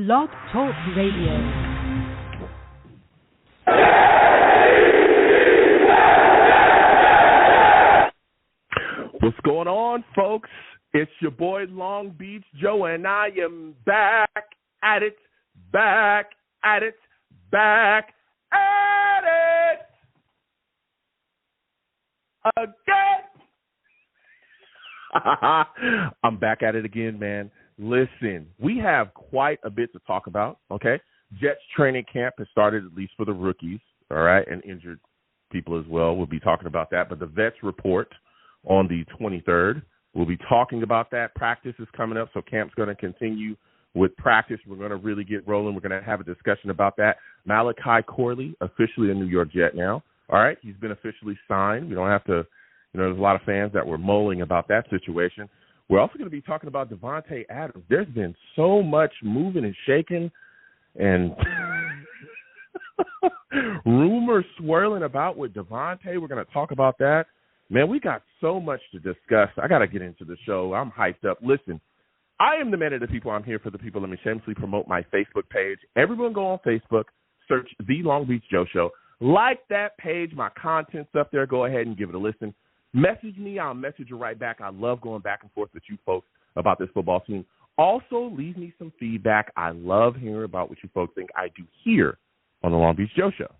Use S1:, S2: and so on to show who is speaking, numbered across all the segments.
S1: Blog Talk Radio.
S2: What's going on, folks? It's your boy Long Beach Joe, and I am back at it again. I'm back at it again, man. Listen, we have quite a bit to talk about, okay? Jets training camp has started, at least for the rookies, all right, and injured people as well. We'll be talking about that. But the vets report on the 23rd. We'll be talking about that. Practice is coming up, so camp's going to continue with practice. We're going to really get rolling. We're going to have a discussion about that. Malachi Corley, officially a New York Jet now. All right, he's been officially signed. We don't have to, there's a lot of fans that were mulling about that situation. We're also going to be talking about Davante Adams. There's been so much moving and shaking and rumors swirling about with Davante. We're going to talk about that. Man, we got so much to discuss. I got to get into the show. I'm hyped up. Listen, I am the man of the people. I'm here for the people. Let me shamelessly promote my Facebook page. Everyone go on Facebook, search The Long Beach Joe Show. Like that page. My content's up there. Go ahead and give it a listen. Message me. I'll message you right back. I love going back and forth with you folks about this football team. Also, leave me some feedback. I love hearing about what you folks think I do here on the Long Beach Joe Show.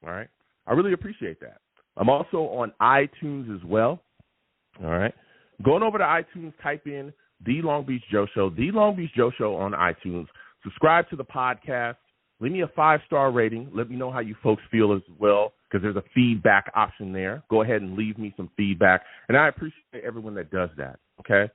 S2: All right? I really appreciate that. I'm also on iTunes as well. All right? Going over to iTunes, type in The Long Beach Joe Show, The Long Beach Joe Show on iTunes. Subscribe to the podcast. Leave me a 5-star rating. Let me know how you folks feel as well, because there's a feedback option there. Go ahead and leave me some feedback. And I appreciate everyone that does that, okay?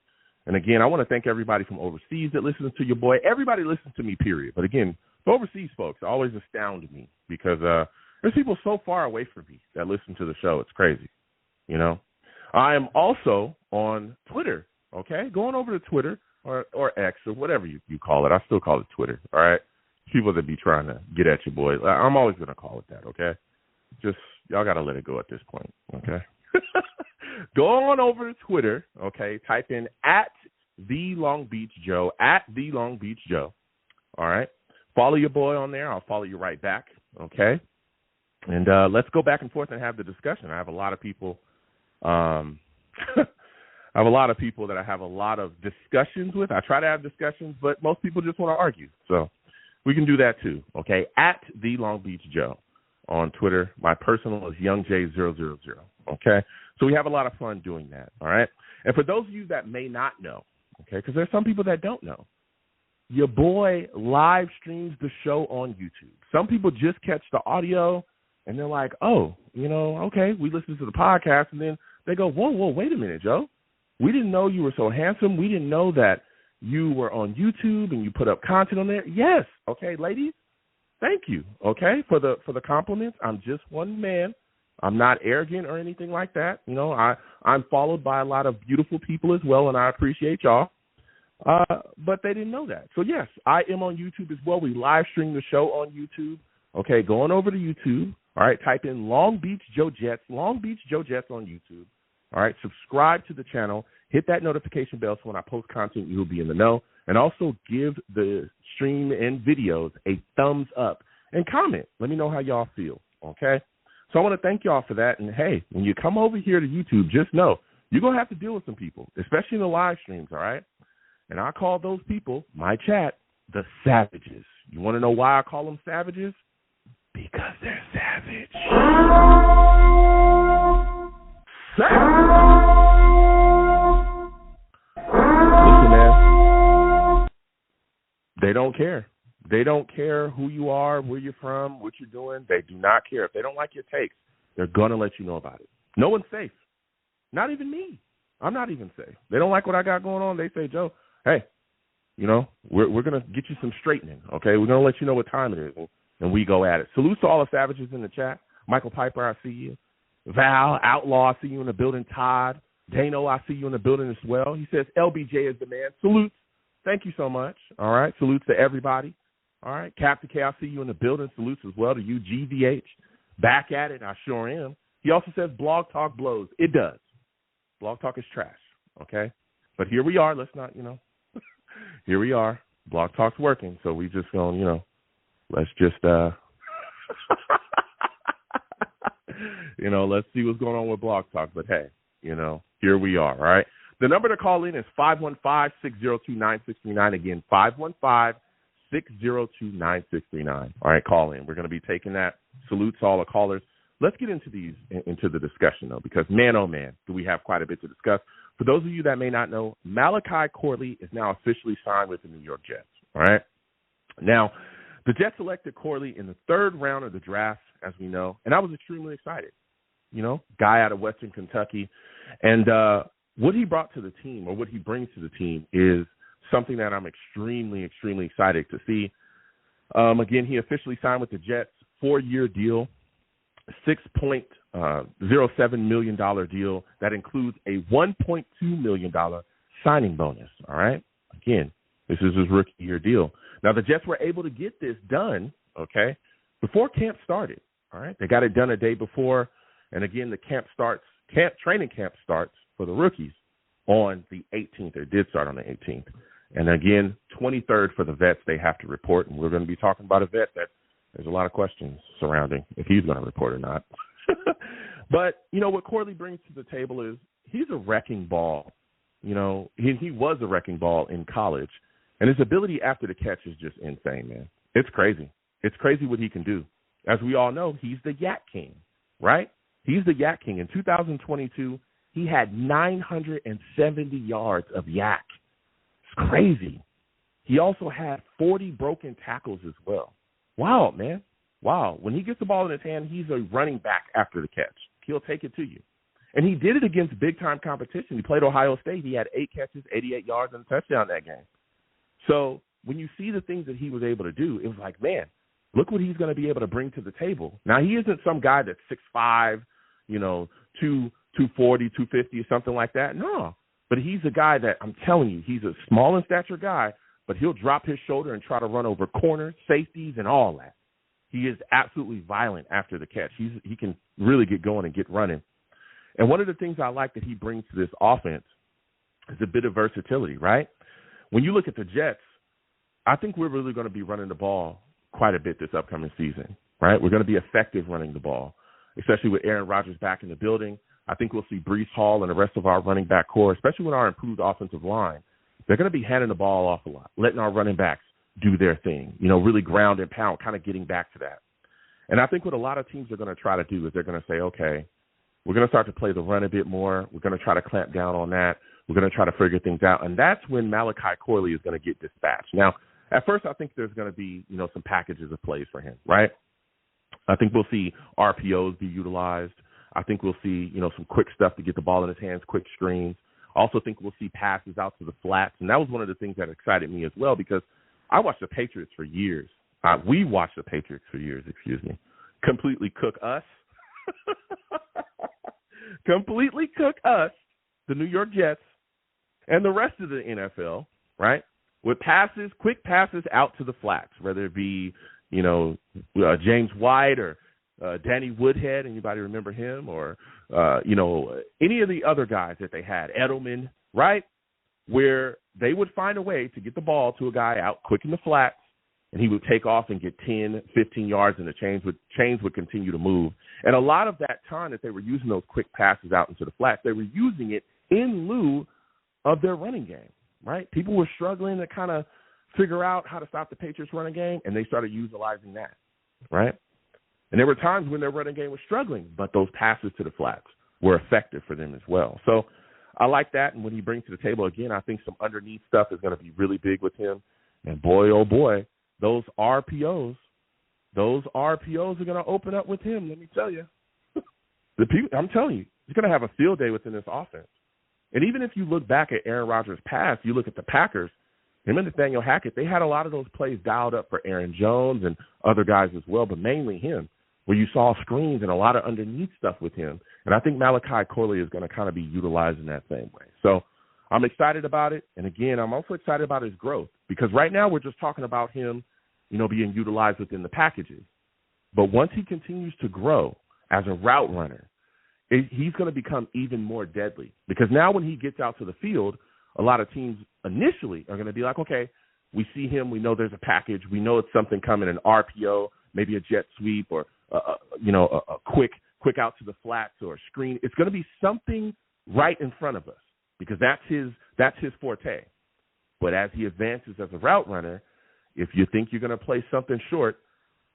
S2: And, again, I want to thank everybody from overseas that listens to your boy. Everybody listens to me, period. But, again, the overseas folks always astound me because there's people so far away from me that listen to the show. It's crazy, I am also on Twitter, okay? Going over to Twitter or X or whatever you call it. I still call it Twitter, all right? People that be trying to get at you, boys. I'm always going to call it that, okay? Just, y'all got to let it go at this point, okay? Go on over to Twitter, okay? Type in @The Long Beach Joe, @The Long Beach Joe, all right? Follow your boy on there. I'll follow you right back, okay? And let's go back and forth and have the discussion. I have a lot of people that I have a lot of discussions with. I try to have discussions, but most people just want to argue. So we can do that too, okay? @The Long Beach Joe on Twitter. My personal is YoungJ000, okay? So we have a lot of fun doing that, all right? And for those of you that may not know, okay, because there's some people that don't know, your boy live streams the show on YouTube. Some people just catch the audio, and they're like, oh, okay, we listen to the podcast, and then they go, whoa, wait a minute, Joe. We didn't know you were so handsome. We didn't know that you were on YouTube and you put up content on there. Yes, okay, ladies, thank you, okay, for the compliments. I'm just one man. I'm not arrogant or anything like that. I'm followed by a lot of beautiful people as well, and I appreciate y'all. But they didn't know that. So, yes, I am on YouTube as well. We live stream the show on YouTube. Okay, going over to YouTube. All right, type in Long Beach Joe Jets, Long Beach Joe Jets on YouTube. All right, subscribe to the channel. Hit that notification bell so when I post content, you'll be in the know. And also give the stream and videos a thumbs up and comment. Let me know how y'all feel, okay? So I want to thank y'all for that. And, hey, when you come over here to YouTube, just know you're going to have to deal with some people, especially in the live streams, all right? And I call those people, my chat, the savages. You want to know why I call them savages? Because they're savage. Listen, man. They don't care. They don't care who you are, where you're from, what you're doing. They do not care. If they don't like your takes, they're going to let you know about it. No one's safe. Not even me. I'm not even safe. They don't like what I got going on. They say, Joe, hey, we're going to get you some straightening, okay? We're going to let you know what time it is, and we go at it. Salutes to all the savages in the chat. Michael Piper, I see you. Val, Outlaw, I see you in the building. Todd, Dano, I see you in the building as well. He says LBJ is the man. Salutes. Thank you so much. All right. Salutes to everybody. All right. Captain K, I see you in the building. Salutes as well to you, GVH. Back at it. I sure am. He also says Blog Talk blows. It does. Blog Talk is trash. Okay. But here we are. Let's not, here we are. Blog Talk's working, so we just going, let's just, let's see what's going on with Blog Talk. But, hey, here we are, all right? The number to call in is 515-602-9639. Again, 515-602-9639. All right, call in. We're going to be taking that. Salutes to all the callers. Let's get into the discussion, though, because, man, oh, man, do we have quite a bit to discuss. For those of you that may not know, Malachi Corley is now officially signed with the New York Jets, all right? Now, the Jets selected Corley in the third round of the draft, as we know, and I was extremely excited. Guy out of Western Kentucky. And what he brought to the team, or what he brings to the team, is something that I'm extremely, extremely excited to see. Again, he officially signed with the Jets, 4-year deal. $6.07 million deal that includes a $1.2 million signing bonus, all right? Again, this is his rookie year deal. Now, the Jets were able to get this done, okay, before camp started, all right? They got it done a day before, and again, the training camp starts for the rookies on the 18th. It did start on the 18th. And again, 23rd for the vets they have to report, and we're going to be talking about a vet that there's a lot of questions surrounding if he's going to report or not. But, what Corley brings to the table is he's a wrecking ball. He was a wrecking ball in college, and his ability after the catch is just insane, man. It's crazy. It's crazy what he can do. As we all know, he's the Yak King, right? He's the Yak King. In 2022, he had 970 yards of yak. It's crazy. He also had 40 broken tackles as well. Wow, man. Wow. When he gets the ball in his hand, he's a running back after the catch. He'll take it to you. And he did it against big-time competition. He played Ohio State. He had 8 catches, 88 yards, and a touchdown that game. So when you see the things that he was able to do, it was like, man, look what he's going to be able to bring to the table. Now, he isn't some guy that's 6'5", 240, 250 or something like that. No. But he's a guy that, I'm telling you, he's a small in stature guy, but he'll drop his shoulder and try to run over corners, safeties, and all that. He is absolutely violent after the catch. He can really get going and get running. And one of the things I like that he brings to this offense is a bit of versatility, right? When you look at the Jets, I think we're really going to be running the ball quite a bit this upcoming season, right? We're going to be effective running the ball, especially with Aaron Rodgers back in the building. I think we'll see Breece Hall and the rest of our running back core, especially with our improved offensive line. They're going to be handing the ball off a lot, letting our running backs do their thing, really ground and pound, kind of getting back to that. And I think what a lot of teams are going to try to do is they're going to say, okay, we're going to start to play the run a bit more. We're going to try to clamp down on that. We're going to try to figure things out. And that's when Malachi Corley is going to get dispatched. Now, at first, I think there's going to be, some packages of plays for him, right? I think we'll see RPOs be utilized. I think we'll see, some quick stuff to get the ball in his hands, quick screens. I also think we'll see passes out to the flats. And that was one of the things that excited me as well, because I watched the Patriots for years. We watched the Patriots for years, completely cook us. Completely cook us, the New York Jets, and the rest of the NFL, right? With passes, quick passes out to the flats, whether it be, James White or Danny Woodhead, anybody remember him? Or, any of the other guys that they had, Edelman, right? Where they would find a way to get the ball to a guy out quick in the flats, and he would take off and get 10, 15 yards, and the chains would continue to move. And a lot of that time that they were using those quick passes out into the flats, they were using it in lieu of their running game, right? People were struggling to kind of figure out how to stop the Patriots' running game, and they started utilizing that, right? And there were times when their running game was struggling, but those passes to the flats were effective for them as well. So I like that, and what he brings to the table, again, I think some underneath stuff is going to be really big with him. And boy, oh boy, those RPOs are going to open up with him, let me tell you. I'm telling you, he's going to have a field day within this offense. And even if you look back at Aaron Rodgers' past, you look at the Packers, him and Nathaniel Hackett, they had a lot of those plays dialed up for Aaron Jones and other guys as well, but mainly him, where you saw screens and a lot of underneath stuff with him. And I think Malachi Corley is going to kind of be utilized in that same way. So I'm excited about it. And, again, I'm also excited about his growth, because right now we're just talking about him, being utilized within the packages. But once he continues to grow as a route runner, he's going to become even more deadly, because now when he gets out to the field, a lot of teams initially are going to be like, okay, We see him. We know there's a package. We know it's something coming, an RPO, maybe a jet sweep, or a quick out to the flats or a screen. It's going to be something right in front of us because that's his forte. But as he advances as a route runner, if you think you're going to play something short,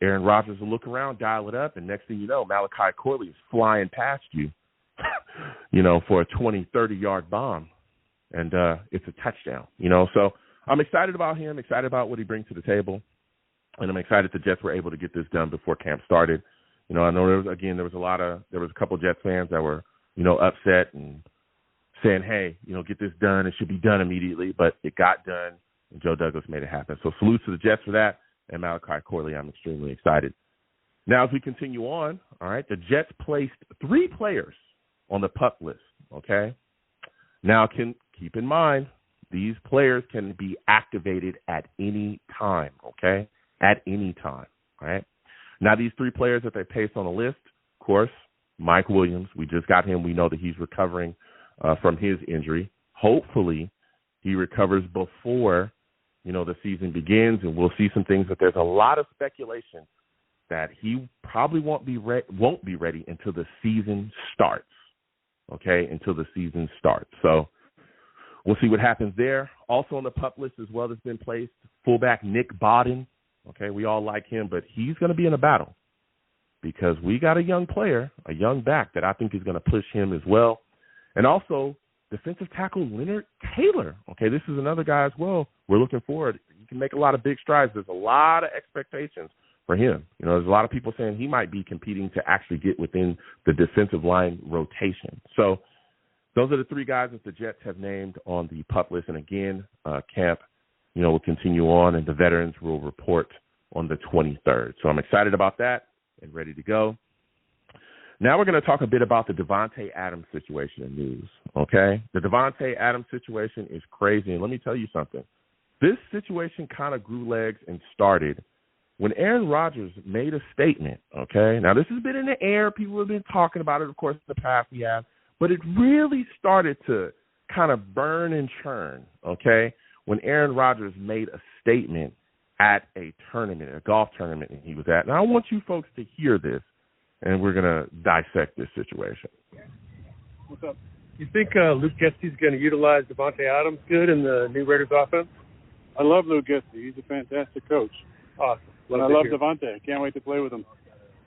S2: Aaron Rodgers will look around, dial it up, and next thing you know, Malachi Corley is flying past you, for a 20, 30-yard bomb, and it's a touchdown, So I'm excited about him, excited about what he brings to the table, and I'm excited the Jets were able to get this done before camp started. I know there was a couple Jets fans that were, upset and saying, hey, get this done. It should be done immediately, but it got done, and Joe Douglas made it happen. So salute to the Jets for that, and Malachi Corley, I'm extremely excited. Now, as we continue on, all right, the Jets placed 3 players on the PUP list, okay? Now, keep in mind, these players can be activated at any time, okay? At any time, all right? Now, these 3 players that they placed on the list, of course, Mike Williams, we just got him. We know that he's recovering from his injury. Hopefully, he recovers before, the season begins, and we'll see some things. But there's a lot of speculation that he probably won't be ready until the season starts, okay, until the season starts. So we'll see what happens there. Also on the PUP list as well that's been placed, fullback Nick Bodden. Okay, we all like him, but he's going to be in a battle because we got a young player, a young back that I think is going to push him as well. And also defensive tackle Leonard Taylor. Okay, this is another guy as well. We're looking forward. He can make a lot of big strides. There's a lot of expectations for him. There's a lot of people saying he might be competing to actually get within the defensive line rotation. So those are the 3 guys that the Jets have named on the PUP list. And again, camp, will continue on, and the veterans will report on the 23rd. So I'm excited about that and ready to go. Now we're going to talk a bit about the Davante Adams situation in news, okay? The Davante Adams situation is crazy, and let me tell you something. This situation kind of grew legs and started when Aaron Rodgers made a statement, okay? Now, this has been in the air. People have been talking about it, of course, in the past we have, but it really started to kind of burn and churn, okay, when Aaron Rodgers made a statement at a tournament, a golf tournament that he was at. Now, I want you folks to hear this, and we're going to dissect this situation.
S1: What's up? You think Luke Getsy's going to utilize Davante Adams good in the new Raiders offense?
S3: I love Luke Getsy. He's a fantastic coach.
S1: Awesome.
S3: And I love Davante. I can't wait to play with him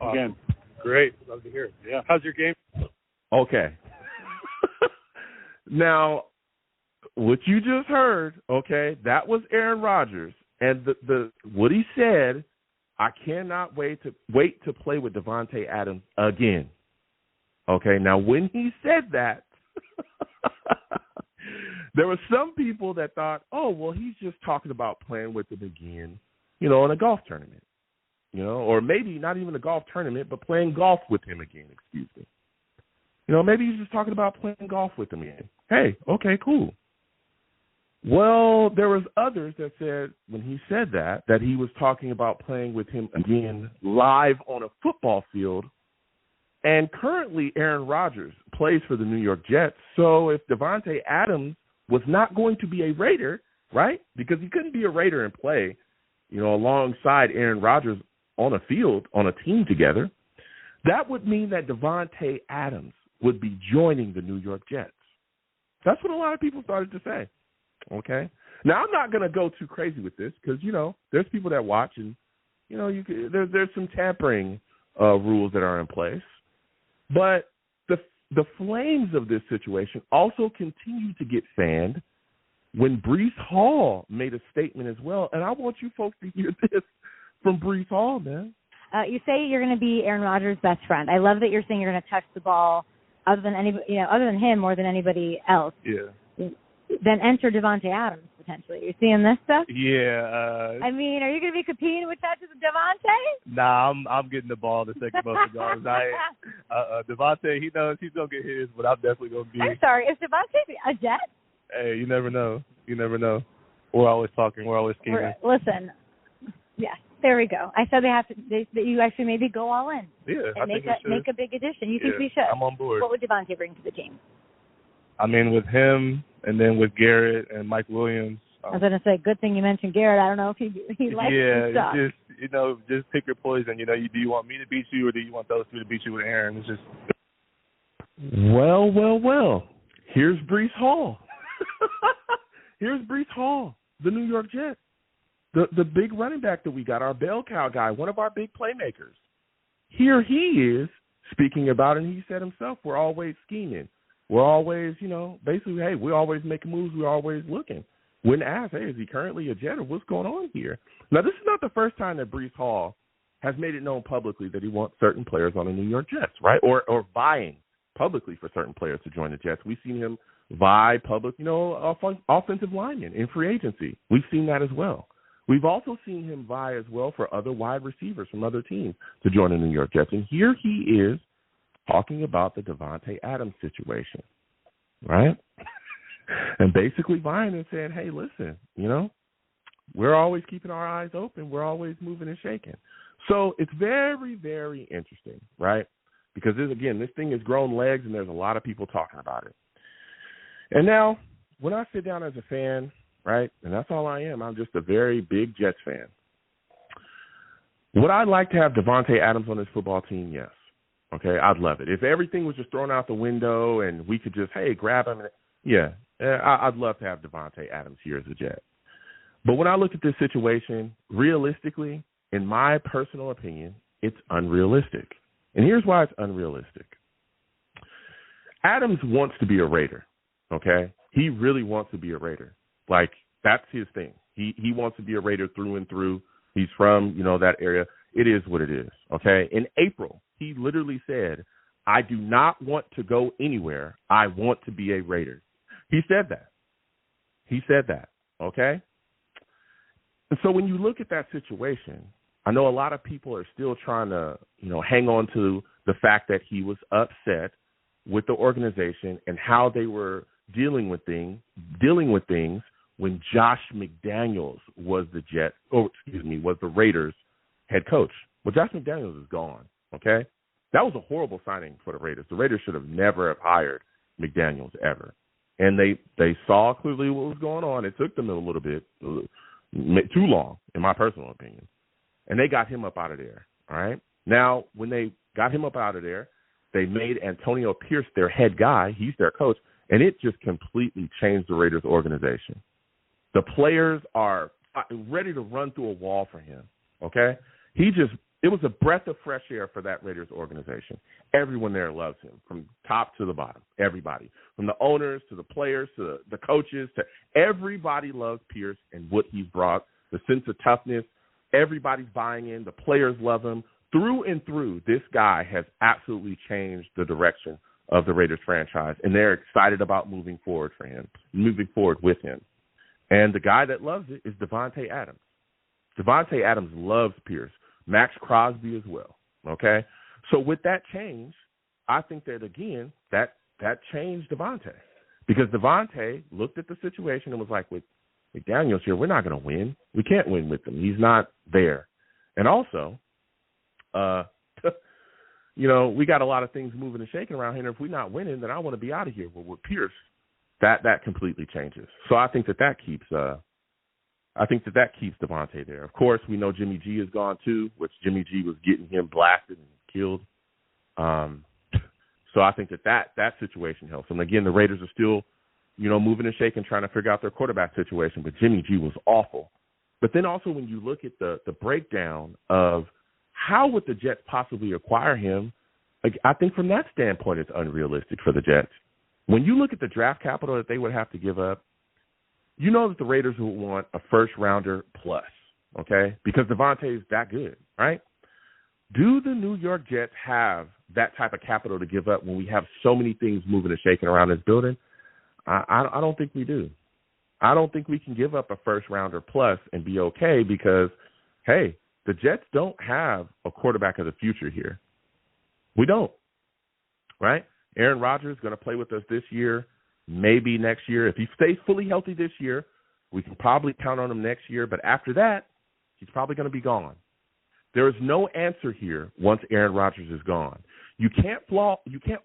S3: again.
S1: Great. Love to hear it.
S3: Yeah.
S1: How's your game?
S2: Okay. Now, what you just heard, okay, that was Aaron Rodgers. And the what he said, I cannot wait to play with Davante Adams again. Okay, now when he said that, there were some people that thought, oh, well, he's just talking about playing with him again, in a golf tournament, or maybe not even a golf tournament, but playing golf with him again, excuse me. Maybe he's just talking about playing golf with him again. Hey, okay, cool. Well, there was others that said when he said that he was talking about playing with him again live on a football field. And currently Aaron Rodgers plays for the New York Jets. So if Davante Adams was not going to be a Raider, right, because he couldn't be a Raider and play, alongside Aaron Rodgers on a field, on a team together, that would mean that Davante Adams would be joining the New York Jets. That's what a lot of people started to say. Okay. Now, I'm not going to go too crazy with this because, there's people that watch and, there's some tampering rules that are in place. But the flames of this situation also continue to get fanned when Breece Hall made a statement as well. And I want you folks to hear this from Breece Hall, man.
S4: You say you're going to be Aaron Rodgers' best friend. I love that you're saying you're going to touch the ball other than him more than anybody else.
S1: Yeah.
S4: Then enter Davante Adams, potentially. You seeing this stuff?
S5: Yeah.
S4: Are you going to be competing with touches with Davante?
S5: Nah, I'm getting the ball to take him up the guards. Davante, he knows he's going to get his, but I'm definitely going to be.
S4: I'm sorry. Is Davante a Jet?
S5: Hey, you never know. We're always talking. We're always scheming.
S4: Listen. Yeah, there we go. I said that you actually maybe go all in.
S5: Yeah,
S4: and make a big addition. You think we should?
S5: I'm on board.
S4: What would Davante bring to the team?
S5: I mean, with him and then with Garrett and Mike Williams,
S4: I was going to say, good thing you mentioned Garrett. I don't know if he likes this stuff.
S5: Yeah, just pick your poison. Do you want me to beat you, or do you want those two to beat you with Aaron? It's just.
S2: Well. Here's Breece Hall. Here's Breece Hall, the New York Jets, the big running back that we got, our bell cow guy, one of our big playmakers. Here he is speaking about it, and he said himself, we're always scheming. We're always, basically, hey, we're always making moves. We're always looking. When asked, hey, is he currently a Jet or what's going on here? Now, this is not the first time that Breece Hall has made it known publicly that he wants certain players on the New York Jets, right? Or vying publicly for certain players to join the Jets. We've seen him vie public, offensive linemen in free agency. We've seen that as well. We've also seen him vie as well for other wide receivers from other teams to join the New York Jets. And here he is talking about the Davante Adams situation, right? And basically vying and saying, hey, listen, we're always keeping our eyes open. We're always moving and shaking. So it's very, very interesting, right? Because, this thing has grown legs, and there's a lot of people talking about it. And now, when I sit down as a fan, right, and that's all I am, I'm just a very big Jets fan. Would I like to have Davante Adams on this football team? Yes. Okay, I'd love it. If everything was just thrown out the window and we could just, hey, grab him, yeah, I'd love to have Davante Adams here as a Jet. But when I look at this situation, realistically, in my personal opinion, it's unrealistic. And here's why it's unrealistic. Adams wants to be a Raider, okay? He really wants to be a Raider. Like, that's his thing. He wants to be a Raider through and through. He's from, that area. It is what it is, okay? In April, he literally said, I do not want to go anywhere. I want to be a Raider. He said that. Okay? And so when you look at that situation, I know a lot of people are still trying to, hang on to the fact that he was upset with the organization and how they were dealing with things when Josh McDaniels was was the Raiders head coach. Well, Josh McDaniels is gone, okay? That was a horrible signing for the Raiders. The Raiders should have never have hired McDaniels ever. And they saw clearly what was going on. It took them a little bit, too long, in my personal opinion. And they got him up out of there, all right? Now, when they got him up out of there, they made Antonio Pierce their head guy. He's their coach. And it just completely changed the Raiders organization. The players are ready to run through a wall for him, okay? It was a breath of fresh air for that Raiders organization. Everyone there loves him from top to the bottom, everybody. From the owners to the players to the coaches to everybody loves Pierce and what he's brought, the sense of toughness. Everybody's buying in. The players love him. Through and through, this guy has absolutely changed the direction of the Raiders franchise, and they're excited about moving forward with him. And the guy that loves it is Davante Adams. Davante Adams loves Pierce. Max Crosby as well, okay? So with that change, I think that, again, that changed Davante. Because Davante looked at the situation and was like, with McDaniels here, we're not going to win. We can't win with him. He's not there. And also, we got a lot of things moving and shaking around here. And if we're not winning, then I want to be out of here. Well, with Pierce, that completely changes. So I think that keeps Davante there. Of course, we know Jimmy G is gone too, which Jimmy G was getting him blasted and killed. So I think that situation helps. And again, the Raiders are still, moving and shaking, trying to figure out their quarterback situation. But Jimmy G was awful. But then also when you look at the breakdown of how would the Jets possibly acquire him, I think from that standpoint it's unrealistic for the Jets. When you look at the draft capital that they would have to give up, you know that the Raiders would want a first-rounder plus, okay, because Davante is that good, right? Do the New York Jets have that type of capital to give up when we have so many things moving and shaking around this building? I don't think we do. I don't think we can give up a first-rounder plus and be okay because, hey, the Jets don't have a quarterback of the future here. We don't, right? Aaron Rodgers is going to play with us this year, maybe next year. If he stays fully healthy this year, we can probably count on him next year. But after that, he's probably going to be gone. There is no answer here once Aaron Rodgers is gone. You can't fall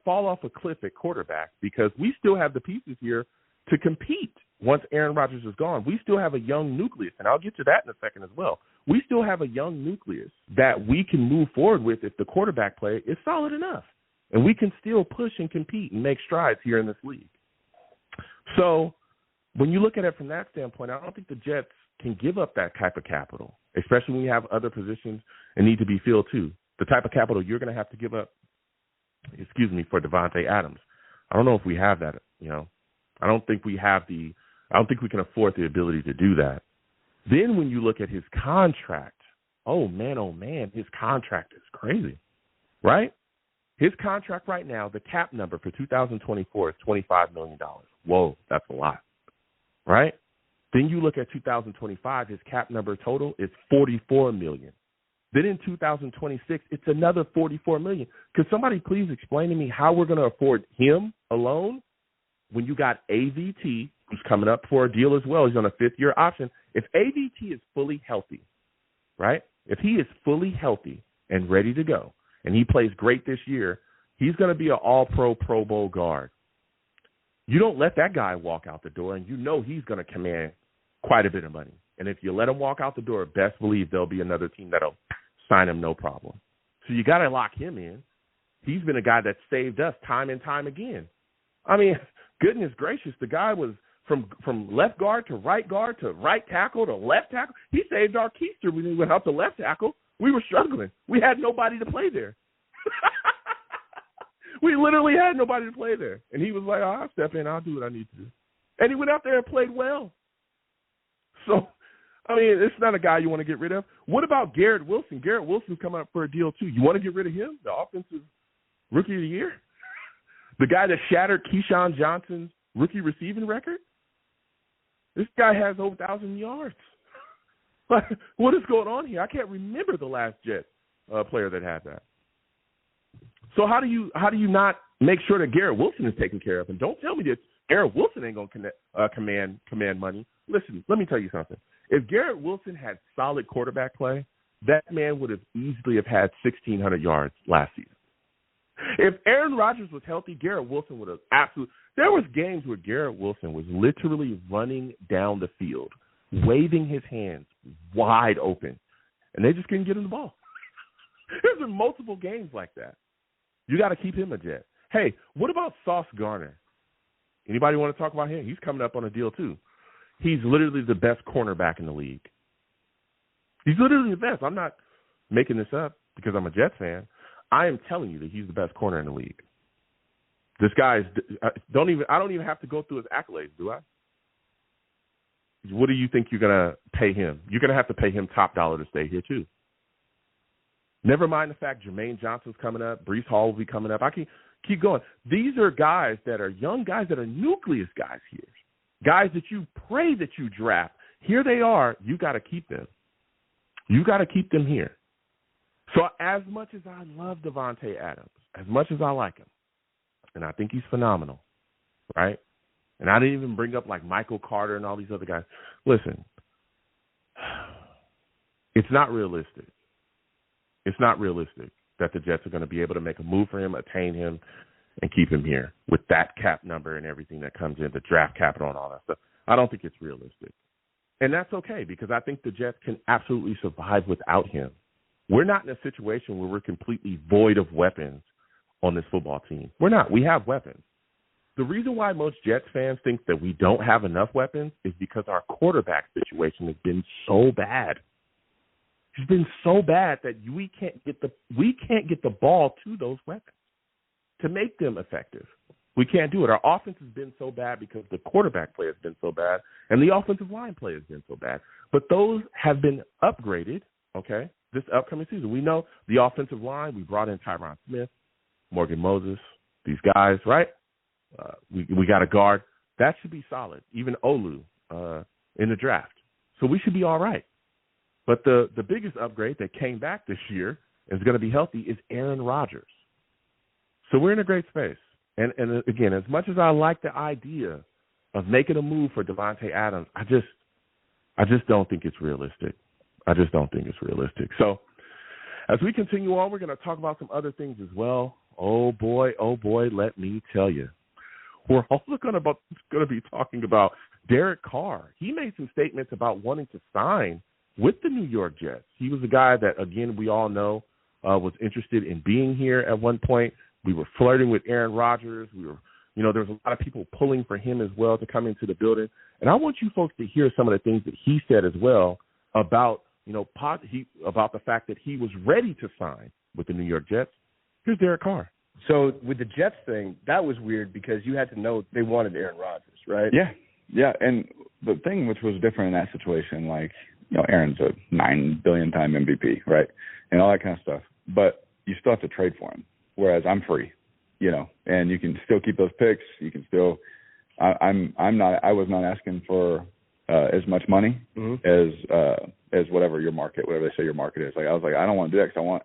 S2: off a cliff at quarterback because we still have the pieces here to compete once Aaron Rodgers is gone, we still have a young nucleus, and I'll get to that in a second as well. We still have a young nucleus that we can move forward with if the quarterback play is solid enough. And we can still push and compete and make strides here in this league. So when you look at it from that standpoint, I don't think the Jets can give up that type of capital, especially when you have other positions and need to be filled too. The type of capital you're going to have to give up, for Davante Adams. I don't know if we have that, I don't think we can afford the ability to do that. Then when you look at his contract, oh man, his contract is crazy, right? His contract right now, the cap number for 2024 is $25 million. Whoa, that's a lot, right? Then you look at 2025, his cap number total is $44 million. Then in 2026, it's another $44 million. Could somebody please explain to me how we're going to afford him alone when you got AVT, who's coming up for a deal as well? He's on a 5th-year option. If AVT is fully healthy, right? If he is fully healthy and ready to go, and he plays great this year, he's going to be an all-pro, Pro Bowl guard. You don't let that guy walk out the door, and you know he's going to command quite a bit of money. And if you let him walk out the door, best believe there'll be another team that'll sign him no problem. So you got to lock him in. He's been a guy that saved us time and time again. I mean, goodness gracious, the guy was from left guard to right tackle to left tackle. He saved our keister when he went out to left tackle. We were struggling. We had nobody to play there. We literally had nobody to play there. And he was like, I'll step in. I'll do what I need to do. And he went out there and played well. So, I mean, it's not a guy you want to get rid of. What about Garrett Wilson? Garrett Wilson's coming up for a deal, too. You want to get rid of him, the offensive rookie of the year? The guy that shattered Keyshawn Johnson's rookie receiving record? This guy has over 1,000 yards. What is going on here? I can't remember the last Jet player that had that. So how do you not make sure that Garrett Wilson is taken care of? And don't tell me that Garrett Wilson ain't going to command money. Listen, let me tell you something. If Garrett Wilson had solid quarterback play, that man would have easily have had 1,600 yards last season. If Aaron Rodgers was healthy, Garrett Wilson would have absolutely – there was games where Garrett Wilson was literally running down the field, waving his hands wide open, and they just couldn't get him the ball. There's been multiple games like that. You got to keep him a Jet. Hey, what about Sauce Gardner? Anybody want to talk about him? He's coming up on a deal too. He's literally the best cornerback in the league. He's literally the best. I'm not making this up because I'm a Jets fan. I am telling you that he's the best corner in the league. This guy is I don't even have to go through his accolades, do I? What do you think you're going to pay him? You're going to have to pay him top dollar to stay here too. Never mind the fact Jermaine Johnson's coming up, Breece Hall will be coming up. I can keep going. These are guys that are young guys that are nucleus guys here. Guys that you pray that you draft. Here they are. You got to keep them. You got to keep them here. So as much as I love Davante Adams, as much as I like him, and I think he's phenomenal, right? And I didn't even bring up like Michael Carter and all these other guys. Listen, it's not realistic. It's not realistic that the Jets are going to be able to make a move for him, attain him, and keep him here with that cap number and everything that comes in, the draft capital and all that stuff. I don't think it's realistic. And that's okay because I think the Jets can absolutely survive without him. We're not in a situation where we're completely void of weapons on this football team. We're not. We have weapons. The reason why most Jets fans think that we don't have enough weapons is because our quarterback situation has been so bad. It's been so bad that we can't get the ball to those weapons to make them effective. We can't do it. Our offense has been so bad because the quarterback play has been so bad and the offensive line play has been so bad. But those have been upgraded, okay, this upcoming season. We know the offensive line, we brought in Tyron Smith, Morgan Moses, these guys, right? We got a guard. That should be solid. Even Olu in the draft. So we should be all right. But the biggest upgrade that came back this year and is going to be healthy is Aaron Rodgers. So we're in a great space. And again, as much as I like the idea of making a move for Davante Adams, I just don't think it's realistic. I just don't think it's realistic. So as we continue on, we're going to talk about some other things as well. Oh, boy, let me tell you. We're also going to be talking about Derek Carr, he made some statements about wanting to sign with the New York Jets. He was a guy that, again, we all know was interested in being here at one point. We were flirting with Aaron Rodgers. We were, there was a lot of people pulling for him as well to come into the building. And I want you folks to hear some of the things that he said as well about, about the fact that he was ready to sign with the New York Jets. Here's Derek Carr.
S6: So with the Jets thing, that was weird because you had to know they wanted Aaron Rodgers, right?
S7: Yeah. And the thing which was different in that situation, like, Aaron's a 9 billion time MVP, right? And all that kind of stuff. But you still have to trade for him. Whereas I'm free, and you can still keep those picks. You can still, I was not asking for as much money as whatever they say your market is. Like, I was like, I don't want to do that because I want,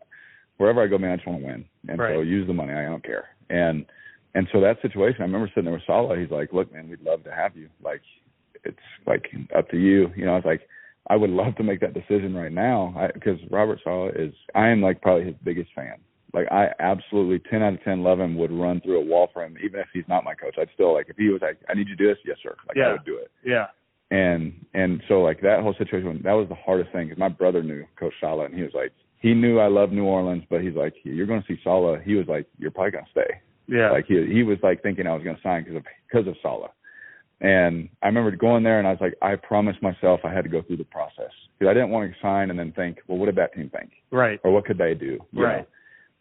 S7: wherever I go, man, I just want to win. And so use the money. I don't care. And so that situation, I remember sitting there with Saleh. He's like, look, man, we'd love to have you. Like, it's like up to you. I was like, I would love to make that decision right now because Robert Saleh I am like probably his biggest fan. Like, I absolutely 10 out of 10 love him, would run through a wall for him, even if he's not my coach. I'd still, like, if he was like, I need you to do this, yes, sir. Like, I would do it.
S6: Yeah.
S7: And so, like, that whole situation, that was the hardest thing because my brother knew Coach Saleh, and he was like, he knew I loved New Orleans, but he's like, you're going to see Saleh. He was like, you're probably going to stay.
S6: Yeah.
S7: Like, he was, like, thinking I was going to sign because of Saleh. And I remember going there, and I was like, I promised myself I had to go through the process because I didn't want to sign and then think, well, what did that team think?
S6: Right.
S7: Or what could they do? You
S6: right.
S7: know?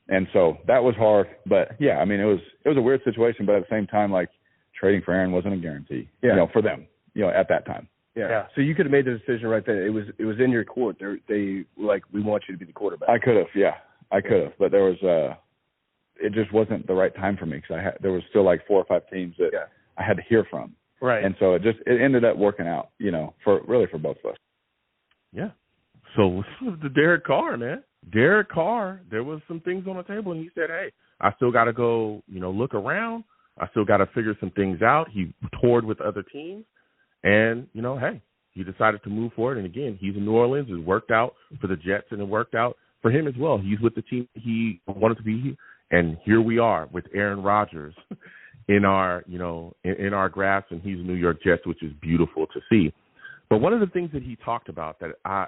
S7: And so that was hard. But, yeah, I mean, it was a weird situation, but at the same time, like, trading for Aaron wasn't a guarantee, for them, at that time.
S6: Yeah. So you could have made the decision right then. It was in your court. They like, we want you to be the quarterback.
S7: I could have, I could have. But there was it just wasn't the right time for me because there was still like 4 or 5 teams that I had to hear from.
S6: Right.
S7: And so it ended up working out, for both of us.
S2: Yeah. So this was the Derek Carr, man. Derek Carr, there was some things on the table, and he said, hey, I still got to go, look around. I still got to figure some things out. He toured with other teams, and, hey, he decided to move forward. And, again, he's in New Orleans. It worked out for the Jets, and it worked out for him as well. He's with the team he wanted to be, and here we are with Aaron Rodgers in our, in our grasp, and he's New York Jets, which is beautiful to see. But one of the things that he talked about that I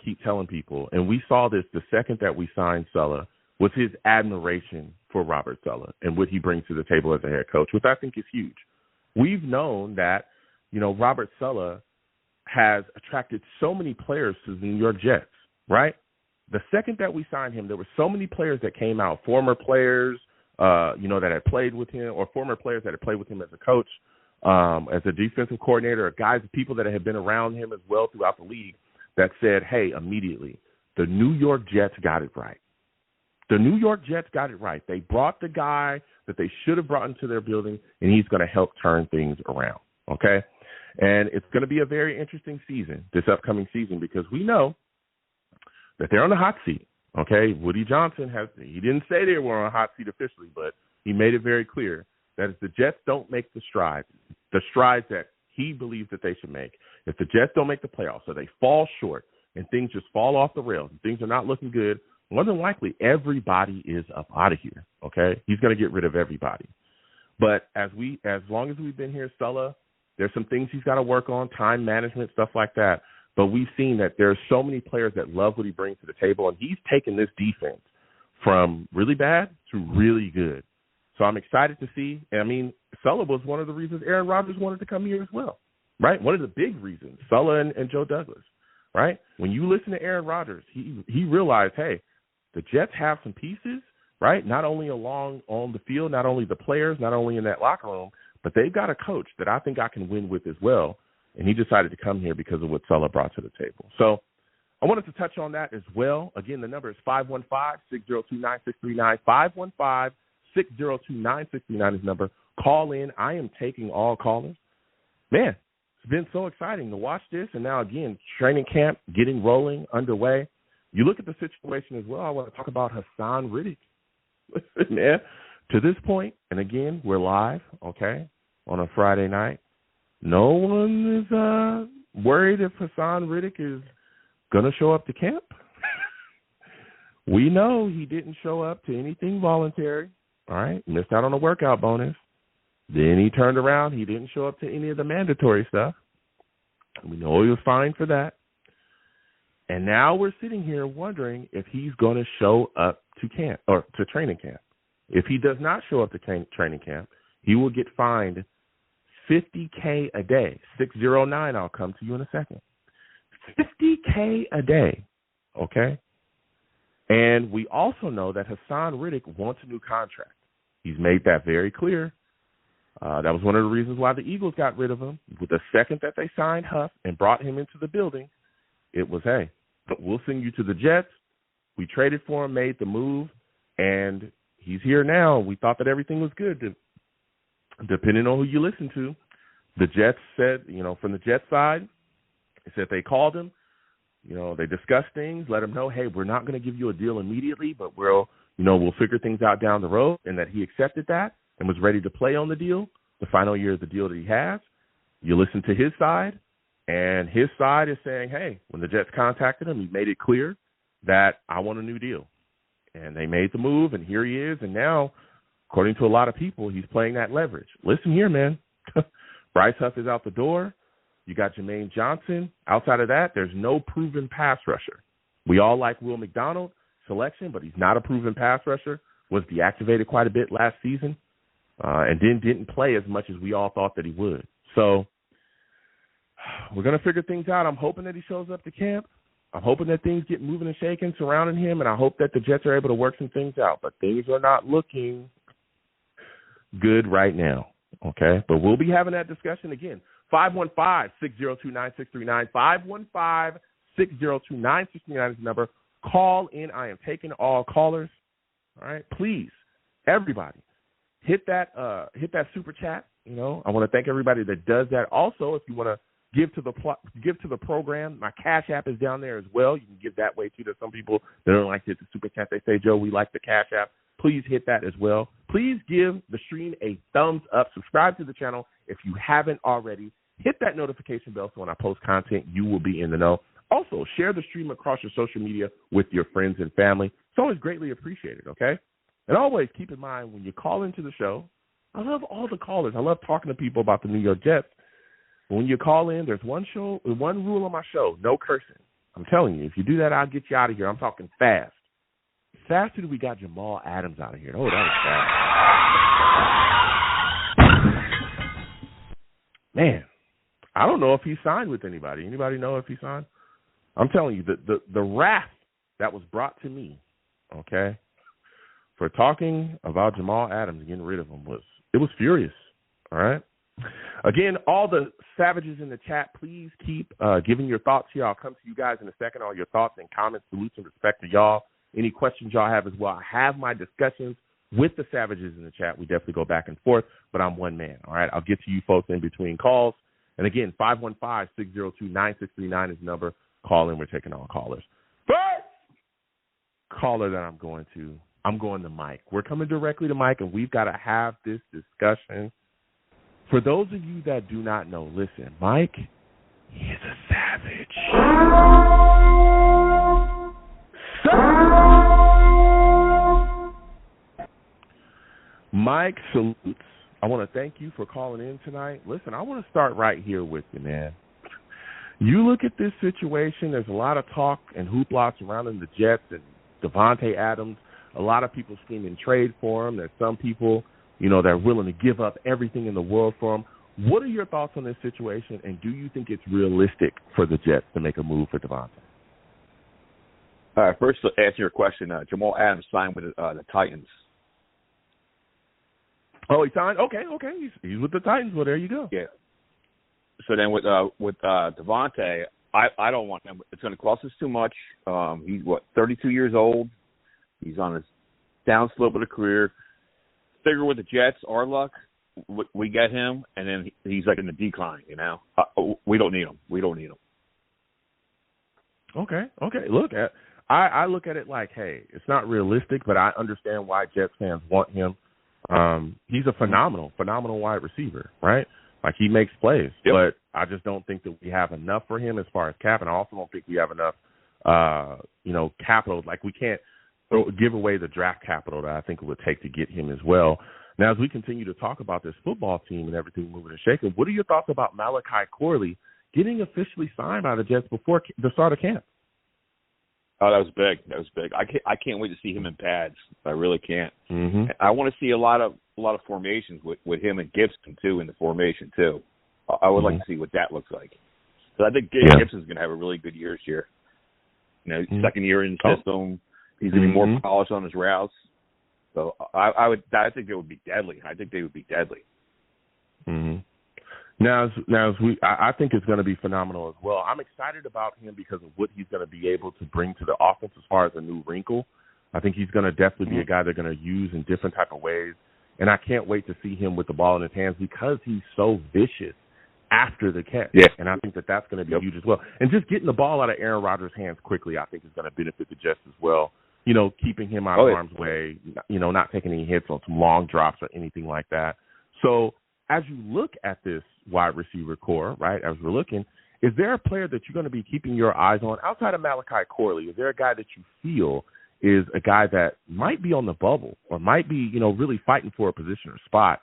S2: keep telling people, and we saw this the second that we signed Saleh, was his admiration for Robert Saleh and what he brings to the table as a head coach, which I think is huge. We've known that, Robert Saleh has attracted so many players to the New York Jets, right? The second that we signed him, there were so many players that came out, former players, that had played with him, or former players that had played with him as a coach, as a defensive coordinator, or guys, people that had been around him as well throughout the league that said, hey, immediately, the New York Jets got it right. The New York Jets got it right. They brought the guy that they should have brought into their building, and he's going to help turn things around, okay? And it's going to be a very interesting season, this upcoming season, because we know that they're on the hot seat, okay? Woody Johnson he didn't say they were on a hot seat officially, but he made it very clear that if the Jets don't make the strides that he believes that they should make, if the Jets don't make the playoffs, so they fall short and things just fall off the rails and things are not looking good, more than likely everybody is up out of here, okay? He's going to get rid of everybody. But as long as we've been here, Saleh, there's some things he's got to work on, time management, stuff like that. But we've seen that there's so many players that love what he brings to the table, and he's taken this defense from really bad to really good. So I'm excited to see. And, I mean, Saleh was one of the reasons Aaron Rodgers wanted to come here as well, right? One of the big reasons, Saleh and Joe Douglas, right? When you listen to Aaron Rodgers, he realized, hey, the Jets have some pieces, right? Not only along on the field, not only the players, not only in that locker room, but they've got a coach that I think I can win with as well. And he decided to come here because of what Saleh brought to the table. So I wanted to touch on that as well. Again, the number is 515-602-9639. 515-602-9639 is the number. Call in. I am taking all callers. Man, it's been so exciting to watch this. And now, again, training camp getting rolling, underway. You look at the situation as well. I want to talk about Hassan Riddick. Listen, man, to this point, and again, we're live, okay, on a Friday night. No one is worried if Hassan Riddick is going to show up to camp. We know he didn't show up to anything voluntary, all right? Missed out on a workout bonus. Then he turned around. He didn't show up to any of the mandatory stuff. We know he was fined for that. And now we're sitting here wondering if he's going to show up to camp or to training camp. If he does not show up to training camp, he will get fined $50K a day. 609, I'll come to you in a second. $50K a day, okay? And we also know that Hassan Riddick wants a new contract. He's made that very clear. That was one of the reasons why the Eagles got rid of him. With the second that they signed Huff and brought him into the building, it was, hey, we'll send you to the Jets. We traded for him, made the move, and he's here now. We thought that everything was good. Depending on who you listen to, the Jets said, from the Jets side, they said they called him. They discussed things, let him know, hey, we're not going to give you a deal immediately, but we'll figure things out down the road, and that he accepted that and was ready to play on the deal, the final year of the deal that he has. You listen to his side, and his side is saying, hey, when the Jets contacted him, he made it clear that I want a new deal. And they made the move, and here he is. And now, according to a lot of people, he's playing that leverage. Listen here, man. Bryce Huff is out the door. You got Jermaine Johnson. Outside of that, there's no proven pass rusher. We all like Will McDonald selection, but he's not a proven pass rusher. Was deactivated quite a bit last season, and then didn't play as much as we all thought that he would. So we're going to figure things out. I'm hoping that he shows up to camp. I'm hoping that things get moving and shaking surrounding him, and I hope that the Jets are able to work some things out. But things are not looking good right now, okay? But we'll be having that discussion again. 515-602-9639. 515-602-9639 is the number. Call in. I am taking all callers. All right? Please, everybody, hit that super chat. I want to thank everybody that does that. Also, if you want to give to the program, my Cash App is down there as well. You can give that way too. There's some people that don't like to hit the super chat. They say, Joe, we like the Cash App. Please hit that as well. Please give the stream a thumbs up. Subscribe to the channel if you haven't already. Hit that notification bell so when I post content, you will be in the know. Also, share the stream across your social media with your friends and family. It's always greatly appreciated, okay? And always keep in mind when you call into the show, I love all the callers. I love talking to people about the New York Jets. When you call in, there's one rule on my show, no cursing. I'm telling you, if you do that, I'll get you out of here. I'm talking fast. Faster than we got Jamal Adams out of here. Oh, that was fast. Man, I don't know if he signed with anybody. Anybody know if he signed? I'm telling you, the wrath that was brought to me, okay, for talking about Jamal Adams and getting rid of him was furious, all right? Again, all the savages in the chat, please keep giving your thoughts here. I'll come to you guys in a second, all your thoughts and comments, salutes and respect to y'all. Any questions y'all have as well. I have my discussions with the savages in the chat. We definitely go back and forth, but I'm one man, all right? I'll get to you folks in between calls. And again, 515-602-9639 is the number. Call in. We're taking all callers. First caller that I'm going to Mike. We're coming directly to Mike, and we've got to have this discussion. For those of you that do not know, listen, Mike is a savage. Mike salutes. I want to thank you for calling in tonight. Listen, I want to start right here with you, man. You look at this situation, there's a lot of talk and hoopla surrounding the Jets and Davante Adams. A lot of people screaming trade for him. There's some people, that are willing to give up everything in the world for him. What are your thoughts on this situation, and do you think it's realistic for the Jets to make a move for Davante?
S8: All right, first to answer your question, Jamal Adams signed with the Titans.
S2: Oh, he signed? Okay. He's with the Titans. Well, there you go.
S8: Yeah. So then with Davante, I don't want him. It's going to cost us too much. He's 32 years old. He's on his down slope of the career. Figure with the Jets, our luck, we get him, and then he's like in the decline. We don't need him.
S2: Okay. Look, I look at it like, hey, it's not realistic, but I understand why Jets fans want him. He's a phenomenal wide receiver, right? Like, he makes plays, yep. But I just don't think that we have enough for him as far as cap, and I also don't think we have enough, capital. Like, we can't give away the draft capital that I think it would take to get him as well. Now, as we continue to talk about this football team and everything moving and shaking, what are your thoughts about Malachi Corley getting officially signed by the Jets before the start of camp?
S8: Oh, that was big. That was big. I can't wait to see him in pads. I really can't.
S2: Mm-hmm.
S8: I want to see a lot of formations with him and Gibson too in the formation too. I would like to see what that looks like. So I think Gibson's going to have a really good year this year. You know, second year in the system, he's going to be more polished on his routes. So I think it would be deadly. I think they would be deadly.
S2: Mm-hmm. Now, I think it's going to be phenomenal as well. I'm excited about him because of what he's going to be able to bring to the offense as far as a new wrinkle. I think he's going to definitely be a guy they're going to use in different type of ways, and I can't wait to see him with the ball in his hands because he's so vicious after the catch. Yeah. And I think that's going to be huge as well. And just getting the ball out of Aaron Rodgers' hands quickly, I think, is going to benefit the Jets as well. You know, keeping him out of harm's way, you know, not taking any hits on some long drops or anything like that. So as you look at this wide receiver core, right, as we're looking, is there a player that you're going to be keeping your eyes on outside of Malachi Corley? Is there a guy that you feel is a guy that might be on the bubble or might be, you know, really fighting for a position or spot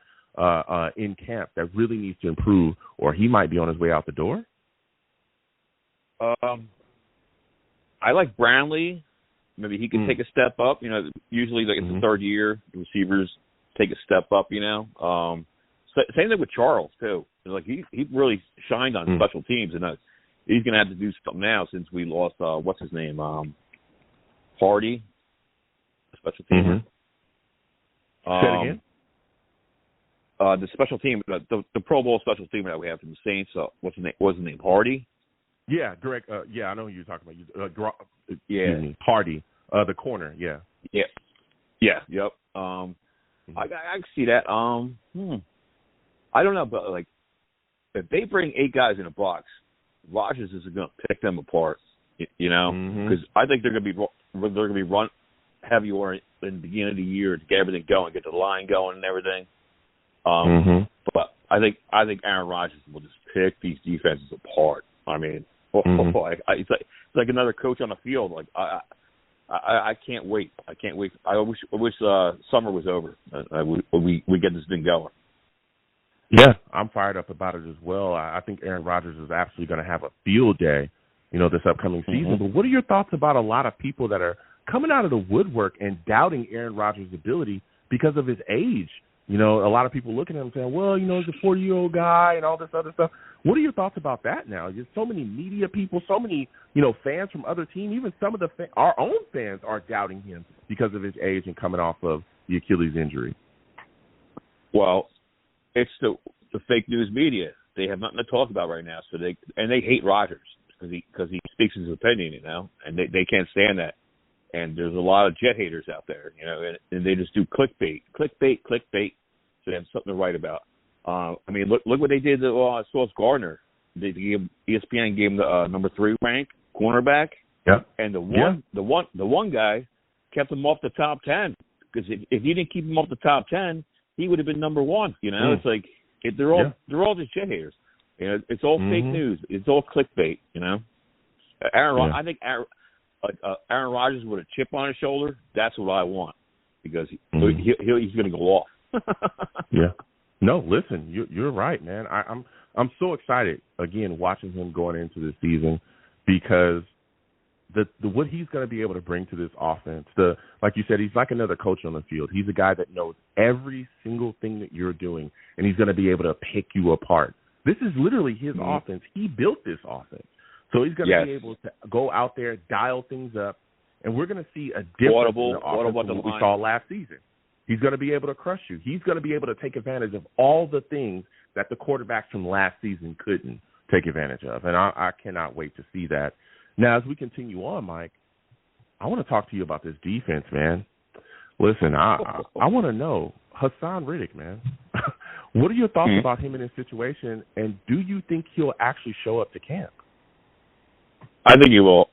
S2: in camp that really needs to improve, or he might be on his way out the door?
S8: I like Brownlee. Maybe he can take a step up. You know, usually like it's the third year, the receivers take a step up, you know. Same thing with Charles, too. Like he really shined on special teams, and he's going to have to do something now since we lost, what's his name, Hardy, special teamer.
S2: Say it again?
S8: The special team, the Pro Bowl special teamer that we have from the Saints, what's his name, Hardy?
S2: Yeah, direct. I know who you're talking about. Excuse me, Hardy, the corner. Yeah.
S8: Yep. I can see that. I don't know, but like, if they bring 8 guys in a box, Rodgers is going to pick them apart. You know, because I think they're going to be run heavier in the beginning of the year to get everything going, get the line going and everything. But I think Aaron Rodgers will just pick these defenses apart. I mean, it's like another coach on the field. Like I can't wait. I can't wait. I wish summer was over. We get this thing going.
S2: Yeah, I'm fired up about it as well. I think Aaron Rodgers is absolutely going to have a field day, you know, this upcoming season. But what are your thoughts about a lot of people that are coming out of the woodwork and doubting Aaron Rodgers' ability because of his age? You know, a lot of people looking at him saying, well, you know, he's a 40-year-old guy and all this other stuff. What are your thoughts about that now? There's so many media people, so many, you know, fans from other teams, even some of our own fans are doubting him because of his age and coming off of the Achilles injury.
S8: Well, it's the fake news media. They have nothing to talk about right now, so they hate Rodgers because he speaks his opinion, you know, and they can't stand that. And there's a lot of Jet haters out there, you know, and they just do clickbait, so they have something to write about. I mean, look what they did to Sauce Gardner. ESPN gave him the number 3 rank cornerback.
S2: Yeah.
S8: And the one guy kept him off the top 10 because if you didn't keep him off the top 10, he would have been number 1. You know, it's like they're all just Jet haters. You know, it's all fake news. It's all clickbait. You know, I think Aaron Rodgers with a chip on his shoulder. That's what I want because he's going to go off.
S2: Yeah. No, listen, you're right, man. I'm so excited again watching him going into this season because the what he's going to be able to bring to this offense. Like you said, he's like another coach on the field. He's a guy that knows every single thing that you're doing, and he's going to be able to pick you apart. This is literally his offense. He built this offense. So he's going to be able to go out there, dial things up, and we're going to see a difference in the offense from what we saw last season. He's going to be able to crush you. He's going to be able to take advantage of all the things that the quarterbacks from last season couldn't take advantage of, and I cannot wait to see that. Now, as we continue on, Mike, I want to talk to you about this defense, man. Listen, I want to know, Hassan Riddick, man, what are your thoughts about him in this situation, and do you think he'll actually show up to camp?
S8: I think he will.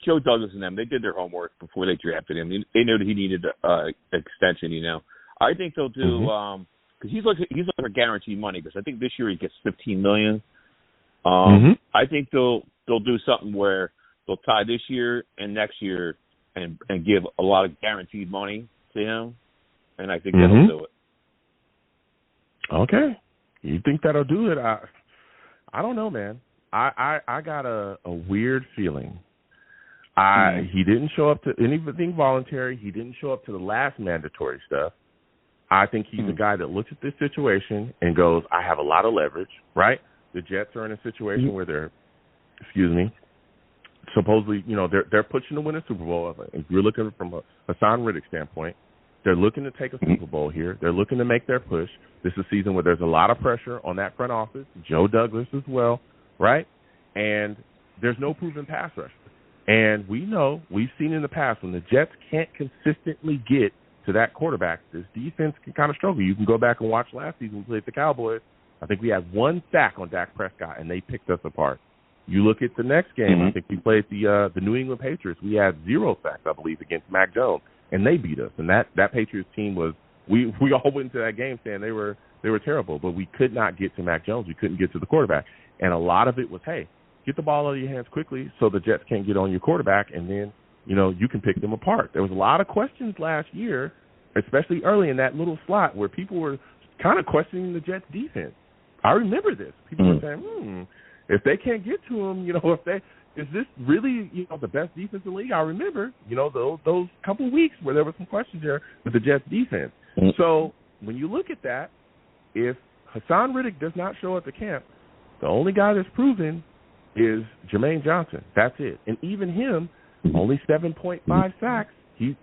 S8: Joe Douglas and them, they did their homework before they drafted him. They knew that he needed an extension, you know. I think they'll do because he's looking for guaranteed money because I think this year he gets $15 million. I think they'll do something where they'll tie this year and next year and give a lot of guaranteed money to him, and I think that'll do it.
S2: Okay. You think that'll do it? I don't know, man. I got a weird feeling. He didn't show up to anything voluntary. He didn't show up to the last mandatory stuff. I think he's a guy that looks at this situation and goes, I have a lot of leverage, right? The Jets are in a situation where they're, supposedly, they're pushing to win a Super Bowl. If you're looking from a Hassan Riddick standpoint, they're looking to take a Super Bowl here. They're looking to make their push. This is a season where there's a lot of pressure on that front office, Joe Douglas as well, right? And there's no proven pass rusher. And we've seen in the past when the Jets can't consistently get to that quarterback, this defense can kind of struggle. You can go back and watch last season we played the Cowboys. I think we had one sack on Dak Prescott, and they picked us apart. You look at the next game, I think we played the New England Patriots. We had 0 sacks, I believe, against Mac Jones, and they beat us. And that Patriots team was we all went into that game saying they were terrible, but we could not get to Mac Jones. We couldn't get to the quarterback. And a lot of it was, hey, get the ball out of your hands quickly so the Jets can't get on your quarterback, and then you can pick them apart. There was a lot of questions last year, especially early in that little slot where people were kind of questioning the Jets' defense. I remember this. People were saying, if they can't get to him, is this really, the best defense in the league? I remember, those couple of weeks where there were some questions there with the Jets' defense. So when you look at that, if Hassan Riddick does not show up at camp, the only guy that's proven is Jermaine Johnson. That's it. And even him, only 7.5 sacks.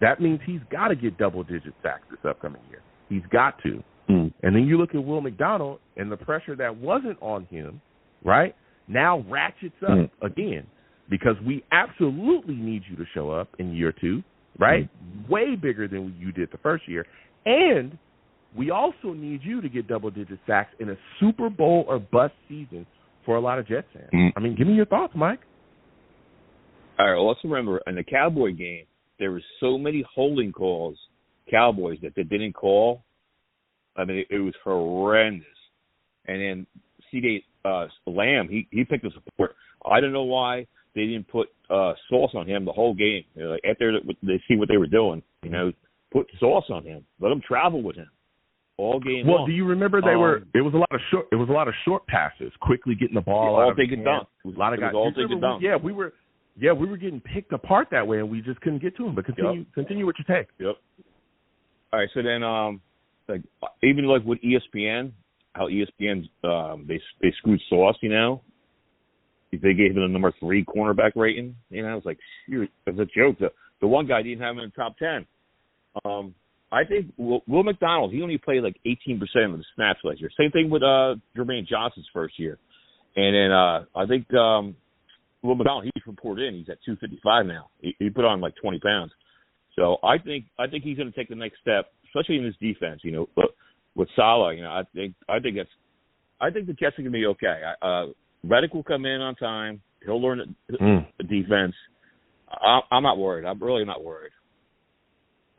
S2: That means he's got to get double-digit sacks this upcoming year. He's got to. And then you look at Will McDonald and the pressure that wasn't on him, right, now ratchets up again because we absolutely need you to show up in year 2, right, way bigger than you did the first year. And we also need you to get double-digit sacks in a Super Bowl or bust season for a lot of Jets fans. I mean, give me your thoughts, Mike.
S8: All right, well, let's remember, in the Cowboy game, there were so many holding calls, Cowboys, that they didn't call. I mean, it was horrendous. And then C.D. Lamb, he picked us apart. I don't know why they didn't put sauce on him the whole game. After they see what they were doing, put sauce on him. Let them travel with him all game long.
S2: Well, do you remember it was a lot of short passes, quickly getting the ball out
S8: all
S2: of
S8: dig and dunk.
S2: A lot of guys.
S8: All dig and dunk.
S2: We were getting picked apart that way, and we just couldn't get to them. But continue what you take.
S8: Yep. All right, so then even like with ESPN, how ESPN they screwed Sauce, they gave him the number 3 cornerback rating. It's like, it's a joke. The one guy didn't have him in the top 10. I think Will McDonald, he only played like 18% of the snaps last year. Same thing with Jermaine Johnson's first year. And then I think Will McDonald, he's reported in. He's at 255 now. He put on like 20 pounds. So I think he's going to take the next step, especially in this defense. But with Salah, I think the Jets are going to be okay. Reddick will come in on time. He'll learn the defense. I'm not worried. I'm really not worried.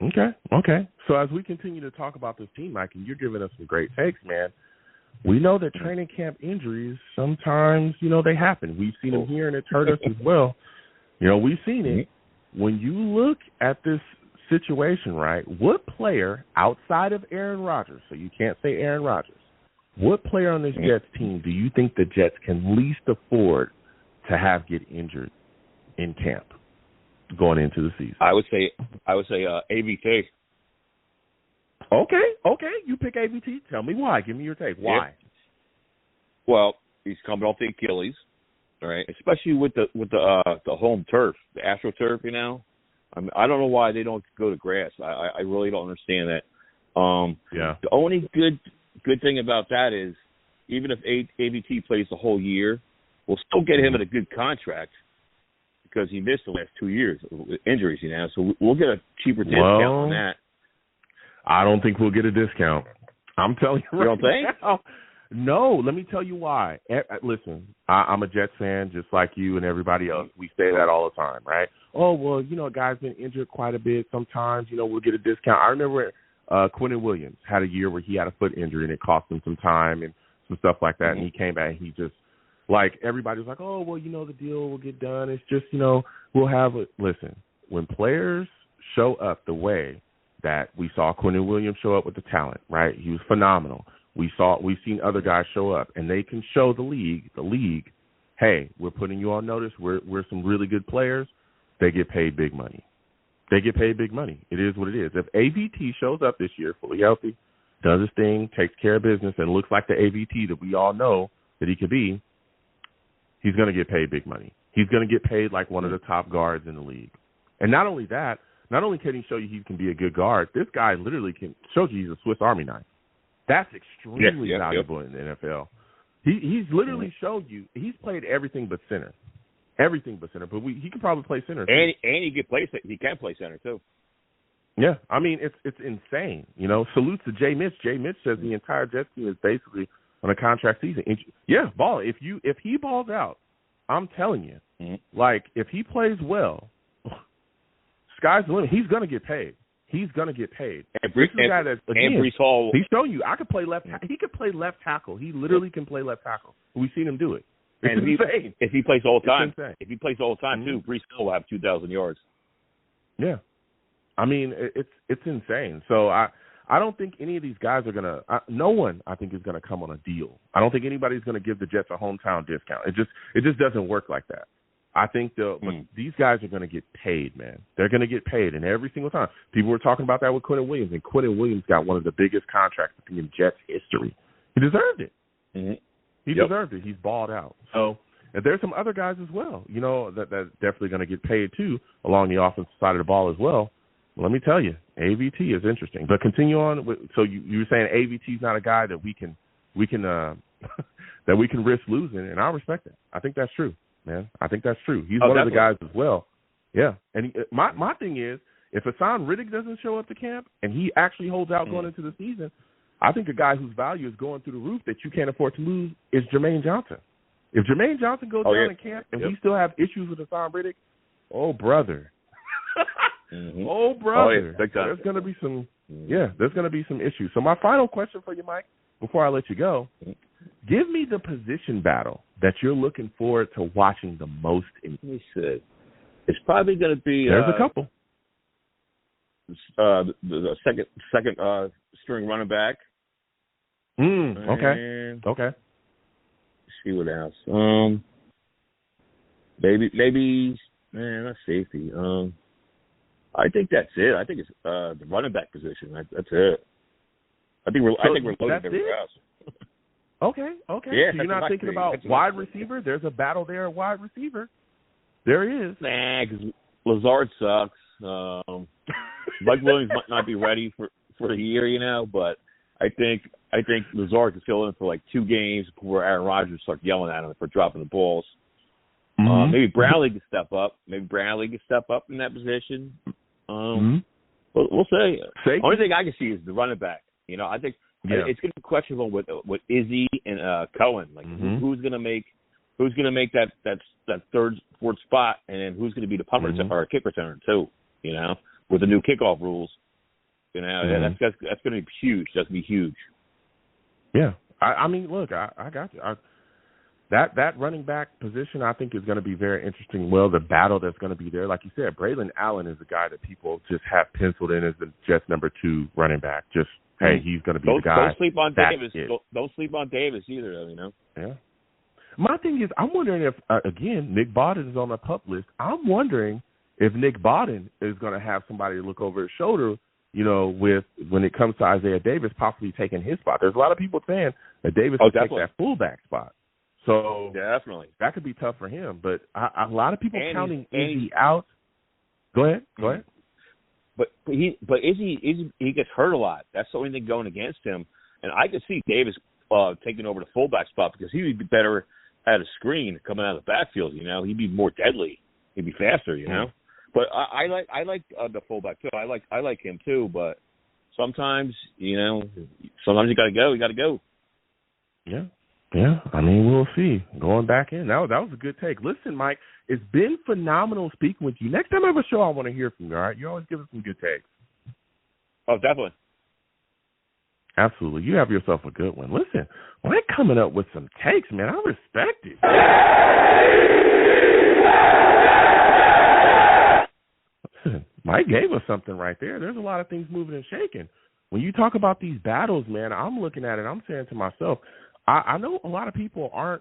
S2: Okay. So as we continue to talk about this team, Mike, and you're giving us some great takes, man, we know that training camp injuries sometimes, they happen. We've seen them here, and it's hurt us as well. We've seen it. When you look at this situation, right, what player outside of Aaron Rodgers, so you can't say Aaron Rodgers, what player on this Jets team do you think the Jets can least afford to have get injured in camp going into the season?
S8: I would say AVT.
S2: Okay. You pick AVT. Tell me why. Give me your take. Why?
S8: Yeah. Well, he's coming off the Achilles, all right. Especially with the home turf, the AstroTurf. I mean, I don't know why they don't go to grass. I really don't understand that. The only good thing about that is even if AVT plays the whole year, we'll still get him at a good contract because he missed the last 2 years with injuries, So we'll get a cheaper discount on that.
S2: I don't think we'll get a discount. I'm telling you right
S8: don't think?
S2: now. No, let me tell you why. Listen, I'm a Jets fan just like you and everybody else. We say that all the time, right? Oh, well, a guy's been injured quite a bit. Sometimes, we'll get a discount. I remember Quinnen Williams had a year where he had a foot injury and it cost him some time and some stuff like that. And he came back and he just, everybody was like, oh, well, the deal will get done. It's just, we'll have it. Listen, when players show up the way that we saw Quinnen Williams show up with the talent, right? He was phenomenal. We've seen other guys show up, and they can show the league, hey, we're putting you on notice. We're some really good players. They get paid big money. They get paid big money. It is what it is. If AVT shows up this year fully healthy, does his thing, takes care of business, and looks like the AVT that we all know that he could be, he's going to get paid big money. He's going to get paid like one of the top guards in the league. And not only that, not only can he show you he can be a good guard, this guy literally shows you he's a Swiss Army knife. That's extremely valuable in the NFL. He's literally showed you he's played everything but center. Everything but center. But he can probably play center too.
S8: And he can play center too.
S2: Yeah, I mean it's insane. You know, salutes to Jay Mitch. Jay Mitch says the entire Jets team is basically on a contract season. Yeah, ball. If he balls out, I'm telling you, like if he plays well, sky's the limit. He's gonna get paid. He's gonna get paid.
S8: And Breece Hall.
S2: He's showing you I could play left. He could play left tackle. He literally can play left tackle. We've seen him do it. It's insane.
S8: If he plays all the time, too, Breece Hall will have 2,000 yards.
S2: Yeah, I mean it's insane. So I don't think any of these guys are gonna. No one I think is gonna come on a deal. I don't think anybody's gonna give the Jets a hometown discount. It just doesn't work like that. I think but these guys are going to get paid, man. They're going to get paid, and every single time. People were talking about that with Quentin Williams, and Quentin Williams got one of the biggest contracts in Jets history. He deserved it. Mm-hmm. He deserved it. He's balled out. So, and there's some other guys as well, you know, that's definitely going to get paid too along the offensive side of the ball as well. Let me tell you, AVT is interesting. But continue on. So you were saying AVT is not a guy that we can that we can risk losing, and I respect that. I think that's true. Man, I think that's true. He's one of the guys as well. Yeah, and my thing is, if Hassan Riddick doesn't show up to camp and he actually holds out going into the season, I think a guy whose value is going through the roof that you can't afford to lose is Jermaine Johnson. If Jermaine Johnson goes down in camp and we still have issues with Hassan Riddick, oh brother, there's going to be some there's going to be some issues. So my final question for you, Mike, before I let you go. Give me the position battle that you're looking forward to watching the most.
S8: Let me see. It's probably going to be.
S2: There's a couple.
S8: The second string running back.
S2: Okay.
S8: Let's see what else. Maybe that's safety. I think that's it. I think it's the running back position. That's it. I think we're loaded everywhere else.
S2: Okay.
S8: Yeah,
S2: so you're not thinking about wide receiver? There's a battle there at wide receiver. There is.
S8: Nah, because Lazard sucks. Mike Williams might not be ready for the year, you know, but I think Lazard can fill in for like 2 games before Aaron Rodgers starts yelling at him for dropping the balls. Maybe Brownlee can step up. Maybe Brownlee can step up in that position. But we'll see. Only thing I can see is the running back. You know, I think it's going to be questionable with Izzy and Cohen. Like who's going to make that third, fourth spot, and then who's going to be the punt return or kick returner too? You know, with the new kickoff rules. You know, that's going to be huge. That's going to be huge.
S2: Yeah, I mean, look, I got you. That running back position, I think, is going to be very interesting. Well, the battle that's going to be there, like you said, Braylon Allen is a guy that people just have penciled in as the Jets' number 2 running back. Just hey, he's going to be the guy.
S8: Don't sleep on Davis. Don't sleep on Davis either, though. You know.
S2: Yeah. My thing is, I'm wondering if again Nick Bawden is on the PUP list. I'm wondering if Nick Bawden is going to have somebody to look over his shoulder. You know, when it comes to Isaiah Davis possibly taking his spot. There's a lot of people saying that Davis will take that fullback spot. So
S8: definitely
S2: that could be tough for him. But a lot of people counting Izzy out. Go ahead.
S8: But Izzy gets hurt a lot. That's the only thing going against him. And I could see Davis taking over the fullback spot because he would be better at a screen coming out of the backfield. You know, he'd be more deadly. He'd be faster. You know. But I like the fullback too. I like him too. But sometimes you got to go. You got to go.
S2: Yeah. I mean, we'll see. Going back in, that was a good take. Listen, Mike, it's been phenomenal speaking with you. Next time I have a show, I want to hear from you. All right, you always give us some good takes.
S8: Oh, definitely.
S2: Absolutely. You have yourself a good one. Listen, Mike coming up with some takes, man. I respect it. Listen, Mike gave us something right there. There's a lot of things moving and shaking when you talk about these battles, man, I'm looking at it. I'm saying to myself, I know a lot of people aren't,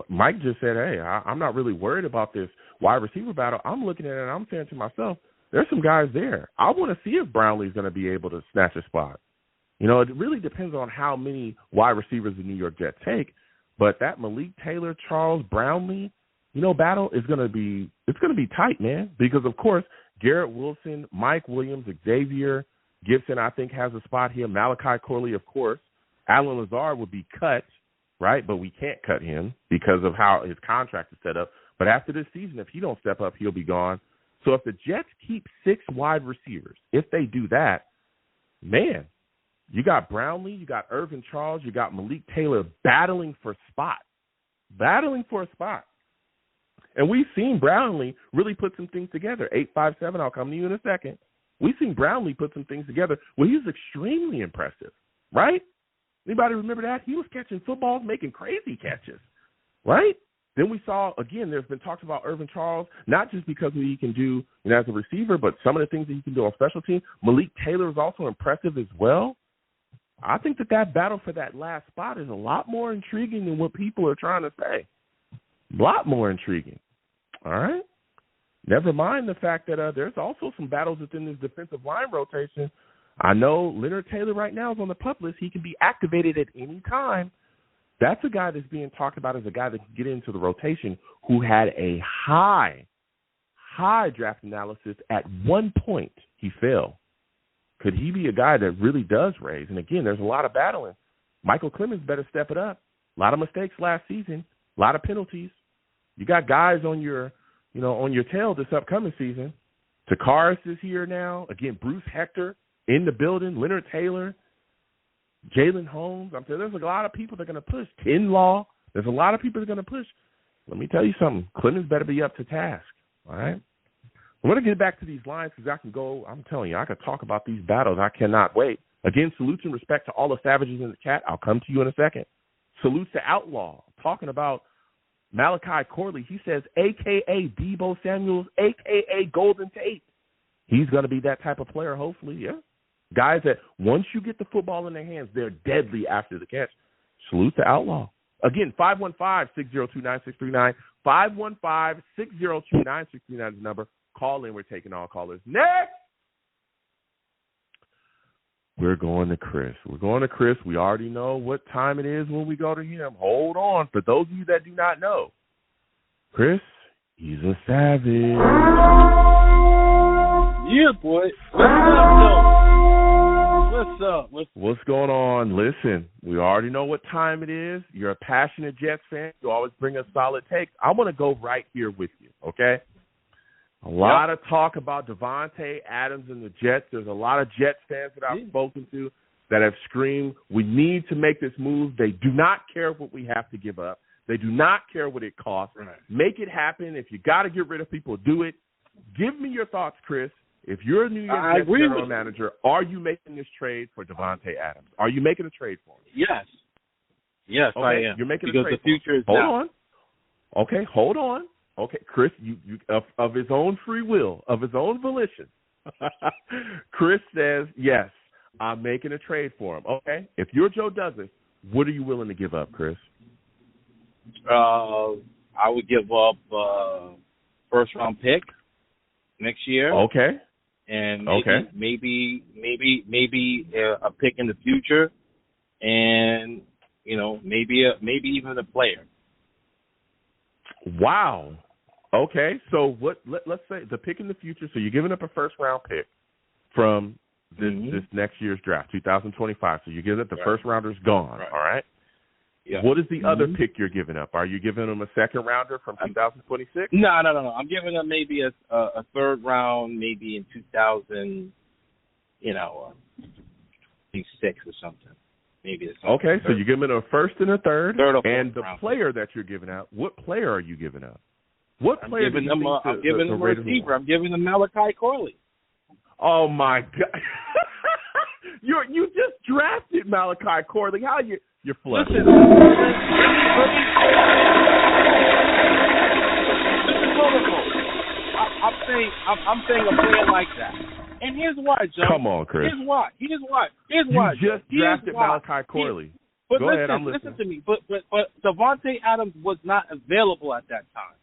S2: Mike just said, hey, I'm not really worried about this wide receiver battle. I'm looking at it and I'm saying to myself, there's some guys there. I want to see if Brownlee's going to be able to snatch a spot. It really depends on how many wide receivers the New York Jets take. But that Malik Taylor, Charles Brownlee, battle is going to be tight, man. Because, of course, Garrett Wilson, Mike Williams, Xavier Gibson, I think, has a spot here. Malachi Corley, of course. Alan Lazard would be cut, right? But we can't cut him because of how his contract is set up. But after this season, if he don't step up, he'll be gone. So if the Jets keep 6 wide receivers, if they do that, man, you got Brownlee, you got Irvin Charles, you got Malik Taylor battling for a spot. And we've seen Brownlee really put some things together. 857, I'll come to you in a second. We've seen Brownlee put some things together where he was extremely impressive, right? Anybody remember that? He was catching footballs, making crazy catches, right? Then we saw, again, there's been talks about Irvin Charles, not just because of what he can do as a receiver, but some of the things that he can do on special teams. Malik Taylor is also impressive as well. I think that battle for that last spot is a lot more intriguing than what people are trying to say. A lot more intriguing. All right? Never mind the fact that there's also some battles within this defensive line rotation. I know Leonard Taylor right now is on the pup list. He can be activated at any time. That's a guy that's being talked about as a guy that can get into the rotation who had a high draft analysis. At one point, he fell. Could he be a guy that really does raise? And, again, there's a lot of battling. Michael Clemens better step it up. A lot of mistakes last season, a lot of penalties. You got guys on your tail this upcoming season. Takaris is here now. Again, Bruce Hector in the building. Leonard Taylor, Jalen Holmes. I'm saying there's a lot of people that are going to push. Kinlaw. There's a lot of people that are going to push. Let me tell you something. Clemens better be up to task. All right? I'm going to get back to these lines because I can go. I'm telling you, I could talk about these battles. I cannot wait. Again, salutes and respect to all the savages in the chat. I'll come to you in a second. Salutes to Outlaw. Talking about Malachi Corley. He says, a.k.a. Deebo Samuels, a.k.a. Golden Tate. He's going to be that type of player, hopefully, yeah. Guys that once you get the football in their hands, they're deadly after the catch. Salute to Outlaw. Again, 515-602-9639. 515-602-9639 is the number. Call in. We're taking all callers. Next, we're going to Chris. We already know what time it is when we go to him. Hold on. For those of you that do not know, Chris, he's a savage.
S3: Yeah, boy.
S2: What's going on? Listen, we already know what time it is. You're a passionate Jets fan. You always bring us solid takes. I want to go right here with you, okay? A lot of talk about Davante Adams and the Jets. There's a lot of Jets fans that I've spoken to that have screamed, we need to make this move. They do not care what we have to give up. They do not care what it costs. Right. Make it happen. If you got to get rid of people, do it. Give me your thoughts, Chris. If you're a New York Jets general manager, are you making this trade for Davante Adams? Are you making a trade for him?
S9: Yes. Yes,
S2: okay.
S9: I am.
S2: You're making
S9: because
S2: a trade
S9: the future is
S2: Hold
S9: now.
S2: on. Okay, hold on. Okay, Chris, you of his own free will, of his own volition, Chris says, yes, I'm making a trade for him. Okay, if you're Joe Douglas, what are you willing to give up, Chris?
S9: I would give up first-round pick next year.
S2: Okay.
S9: And maybe a pick in the future, and maybe even a player.
S2: Wow. Okay, so let's say the pick in the future. So you're giving up a first-round pick from this next year's draft, 2025. So you're giving up the first rounder's gone. Right. All right. Yeah. What is the other pick you're giving up? Are you giving them a second rounder from 2026?
S9: No. I'm giving them maybe a third round, maybe in 2006 or something. Maybe it's
S2: okay. So you're giving them a first and a third and the
S9: round.
S2: Player that you're giving out. What player are you giving up? What player?
S9: I'm giving them a receiver. I'm giving them Malachi Corley.
S2: Oh my God! You just drafted Malachi Corley. How you're flush?
S9: Listen, I'm saying a player like that. And here's why, Joe.
S2: Come on, Chris.
S9: Here's why.
S2: You just drafted Malachi Corley.
S9: But
S2: Go ahead, I'm listening.
S9: Listen to me. But Davante Adams was not available at that time.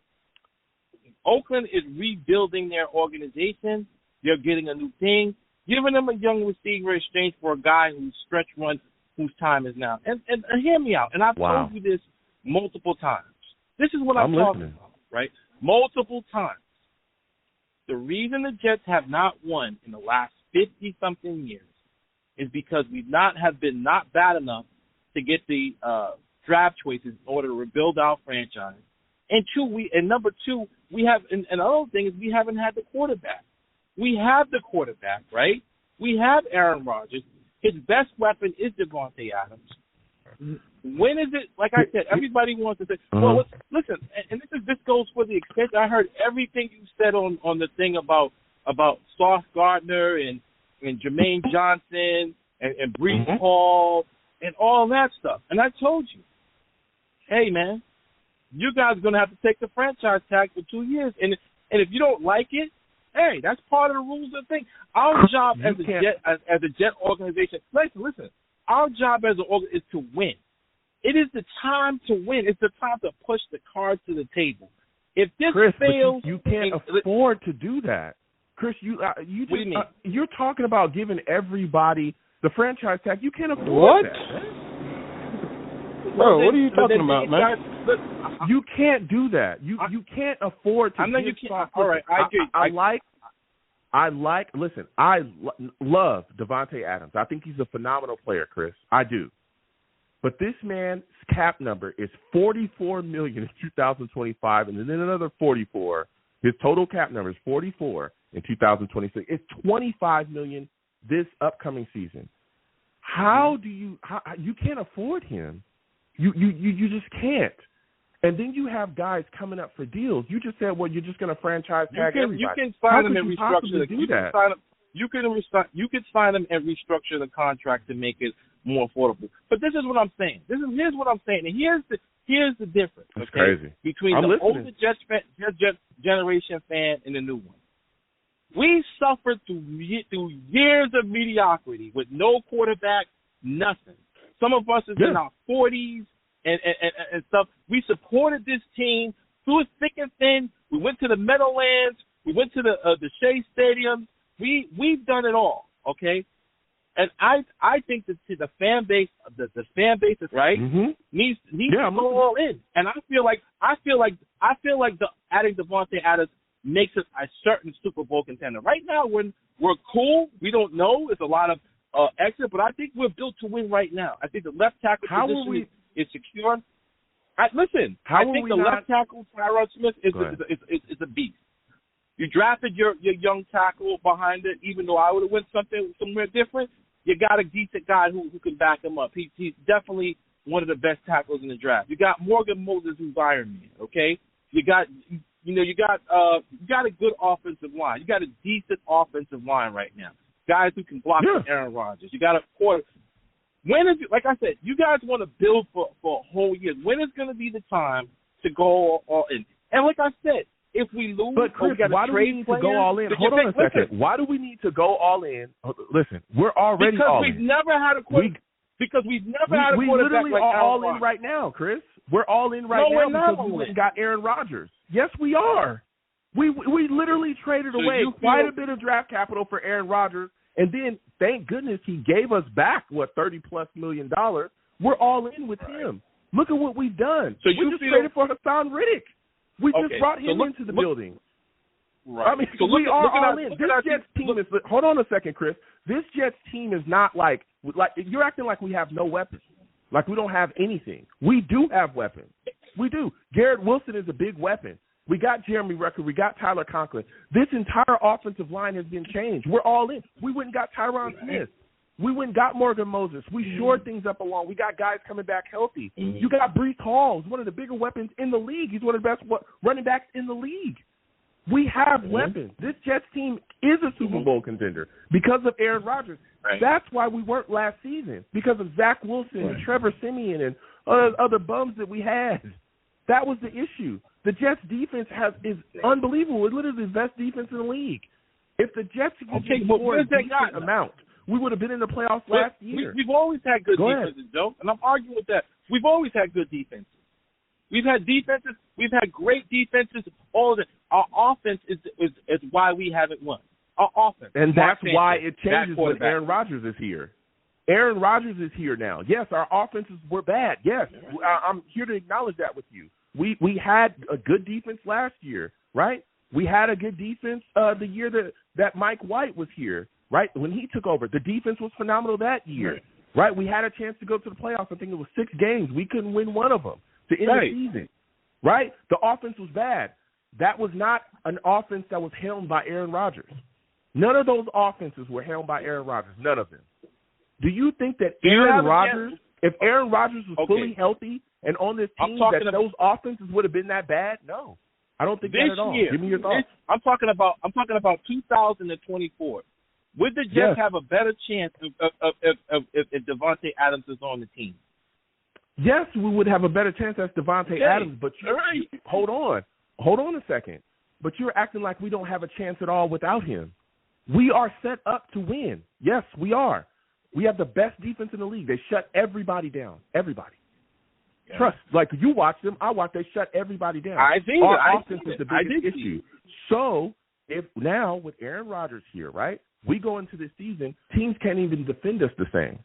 S9: Oakland is rebuilding their organization. They're getting a new thing, giving them a young receiver in exchange for a guy who's stretch runs, whose time is now. And hear me out. And I've told you this multiple times. This is what I'm talking about, right? Multiple times. The reason the Jets have not won in the last 50-something years is because we've not been bad enough to get the draft choices in order to rebuild our franchise. And number two, we have, and another thing is we haven't had the quarterback. We have the quarterback, right? We have Aaron Rodgers. His best weapon is Davante Adams. When is it, like I said, everybody wants to say, well, listen, and this goes for the extent, I heard everything you said on the thing about Sauce Gardner and Jermaine Johnson and Breece Hall and all that stuff. And I told you, hey, man, you guys are going to have to take the franchise tag for 2 years. And if you don't like it, hey, that's part of the rules of the thing. Our job as a Jet organization, listen, our job as an organization is to win. It is the time to win. It's the time to push the cards to the table. If this
S2: Chris,
S9: fails,
S2: you can't afford to do that. Chris, what do you mean? You're talking about giving everybody the franchise tag. You can't afford that.
S6: Bro, what are you talking about, man?
S2: You can't do that. You can't afford to.
S9: I know you can't. All right, I
S2: Listen, I love Davante Adams. I think he's a phenomenal player, Chris. I do. But this man's cap number is $44 million in 2025, and then another 44. His total cap number is 44 in 2026. It's $25 million this upcoming season. How you can't afford him? You just can't. And then you have guys coming up for deals. You just said, well, you're just going to franchise tag everybody.
S9: You can sign them and restructure You can sign them and restructure the contract to make it more affordable. But this is what I'm saying. Here's what I'm saying. And here's the difference.
S2: That's crazy.
S9: Between the older Jets generation fan and the new one. We suffered through years of mediocrity with no quarterback, nothing. Some of us is in our 40s and stuff. We supported this team through thick and thin. We went to the Meadowlands. We went to the Shea Stadium. We've done it all, okay? And I think that the fan base, the fan base is right, needs to go all in. And I feel like adding Davante Adams makes us a certain Super Bowl contender. Right now, we're cool. We don't know. It's a lot of exit, but I think we're built to win right now. I think the left tackle position is secure. I think the left tackle, Tyron Smith, is a beast. You drafted your young tackle behind it, even though I would have went somewhere different. You got a decent guy who can back him up. He's definitely one of the best tackles in the draft. You got Morgan Moses, who's Iron Man. Okay, you got a good offensive line. You got a decent offensive line right now. Guys who can block for Aaron Rodgers. You got a quarter. Like I said, you guys want to build for a whole year. When is going to be the time to go all in? And like I said, if we lose,
S2: but Chris, why do we need to go all in? Hold on a second. Why do we need to go all in? Listen, we're already all in.
S9: Because we've never had a quarterback.
S2: We literally are all in right now, Chris. We're all in right now because we went and got Aaron Rodgers. Yes, we are. We literally traded away quite a bit of draft capital for Aaron Rodgers, and then thank goodness he gave us back $30+ million. We're all in with him. Look at what we've done.
S9: So
S2: we just traded for Hassan Riddick. We just brought him into the building.
S9: Right.
S2: I mean, we are all in. This Jets team is – hold on a second, Chris. This Jets team is not like you're acting like we have no weapons, like we don't have anything. We do have weapons. We do. Garrett Wilson is a big weapon. We got Jeremy Rucker. We got Tyler Conklin. This entire offensive line has been changed. We're all in. We went and got Tyron Smith. We went and got Morgan Moses. We shored things up along. We got guys coming back healthy. You got Breece Hall, who's one of the bigger weapons in the league. He's one of the best running backs in the league. We have weapons. This Jets team is a Super Bowl contender because of Aaron Rodgers.
S9: Right.
S2: That's why we weren't last season, because of Zach Wilson and Trevor Siemian and other bums that we had. That was the issue. The Jets' defense is unbelievable. It's literally the best defense in the league. If the Jets could get more a decent amount, we would have been in the playoffs last year.
S9: We've always had good defenses, Joe, and I'm arguing with that. We've always had good defenses. We've had defenses. We've had great defenses. All of it. Our offense is why we haven't won. Our offense.
S2: And that's why it changes when Aaron Rodgers is here. Aaron Rodgers is here now. Yes, our offenses were bad. Yes, I'm here to acknowledge that with you. We had a good defense last year, right? We had a good defense the year that Mike White was here, right? When he took over, the defense was phenomenal that year, right? We had a chance to go to the playoffs. I think it was 6 games. We couldn't win one of them to end the season, right? The offense was bad. That was not an offense that was helmed by Aaron Rodgers. None of those offenses were helmed by Aaron Rodgers, none of them. Do you think that Aaron Rodgers, if Aaron Rodgers was fully healthy and on this team, that those offenses would have been that bad? No, I don't think that at all. Give me your thoughts.
S9: I'm talking about 2024. Would the Jets have a better chance if Davante Adams is on the team?
S2: Yes, we would have a better chance as Davante Adams, but hold on a second. But you're acting like we don't have a chance at all without him. We are set up to win. Yes, we are. We have the best defense in the league. They shut everybody down. Everybody. Yeah. Trust. Like, you watch them, I watch. They shut everybody down. Our offense is the biggest issue. So, if now with Aaron Rodgers here, right, we go into this season, teams can't even defend us the same.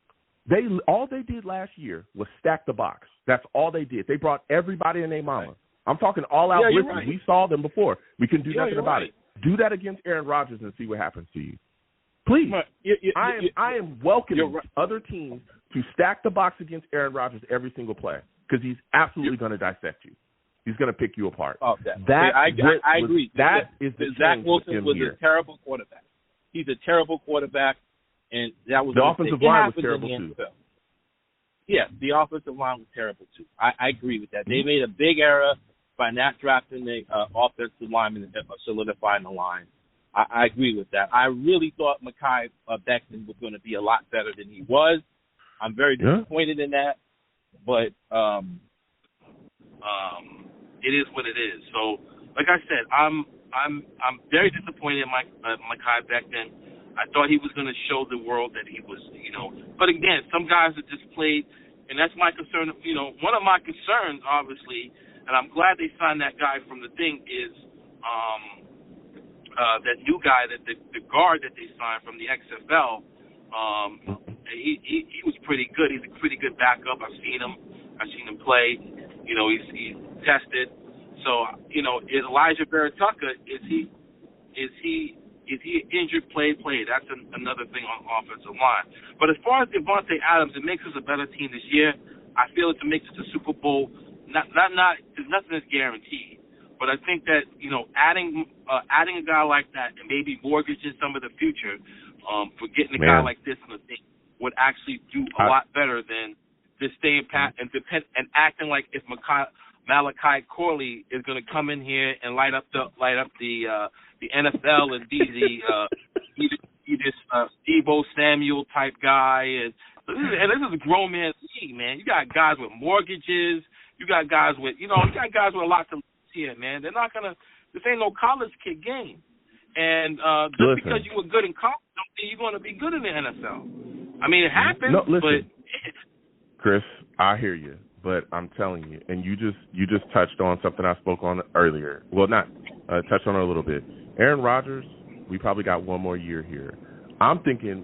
S2: All they did last year was stack the box. That's all they did. They brought everybody and their mama. Right. I'm talking all-out blitzes. Right. We saw them before. We couldn't do nothing about it. Do that against Aaron Rodgers and see what happens to you. Please. I am welcoming other teams to stack the box against Aaron Rodgers every single play because he's absolutely going to dissect you. He's going to pick you apart.
S9: Oh, I agree.
S2: That is the
S9: Zach Wilson was a terrible quarterback. He's a terrible quarterback, and that was
S2: the offensive line was terrible too.
S9: Yeah, the offensive line was terrible too. I agree with that. They made a big error by not drafting the offensive lineman and solidifying the line. I agree with that. I really thought Mekhi Becton was going to be a lot better than he was. I'm very disappointed in that, but it is what it is. So, like I said, I'm very disappointed in Mekhi Becton. I thought he was going to show the world that he was, But again, some guys are just played, and that's my concern. One of my concerns, obviously, and I'm glad they signed that guy from the thing is that new guy, that the guard that they signed from the XFL. He was pretty good. He's a pretty good backup. I've seen him play. He's tested. So is Elijah Baratucca, is he injured? Play? That's another thing on offensive line. But as far as Davante Adams, it makes us a better team this year. I feel it makes us a Super Bowl. Not there's nothing that's guaranteed. But I think that adding a guy like that and maybe mortgaging some of the future for getting a guy like this in the thing would actually do a lot better than just staying pat and acting like if Malachi Corley is going to come in here and light up the NFL and be this Deebo Samuel type guy and this is a grown man's league, man. You got guys with mortgages. You got guys with a lot to here, man. They're not gonna. This ain't no college kid game, and just because you were good in college, don't mean you're gonna be good in the NFL. I mean, it happens.
S2: No, listen,
S9: but
S2: Chris, I hear you, but I'm telling you, and you just touched on something I spoke on earlier. Well, not touched on it a little bit. Aaron Rodgers, we probably got one more year here. I'm thinking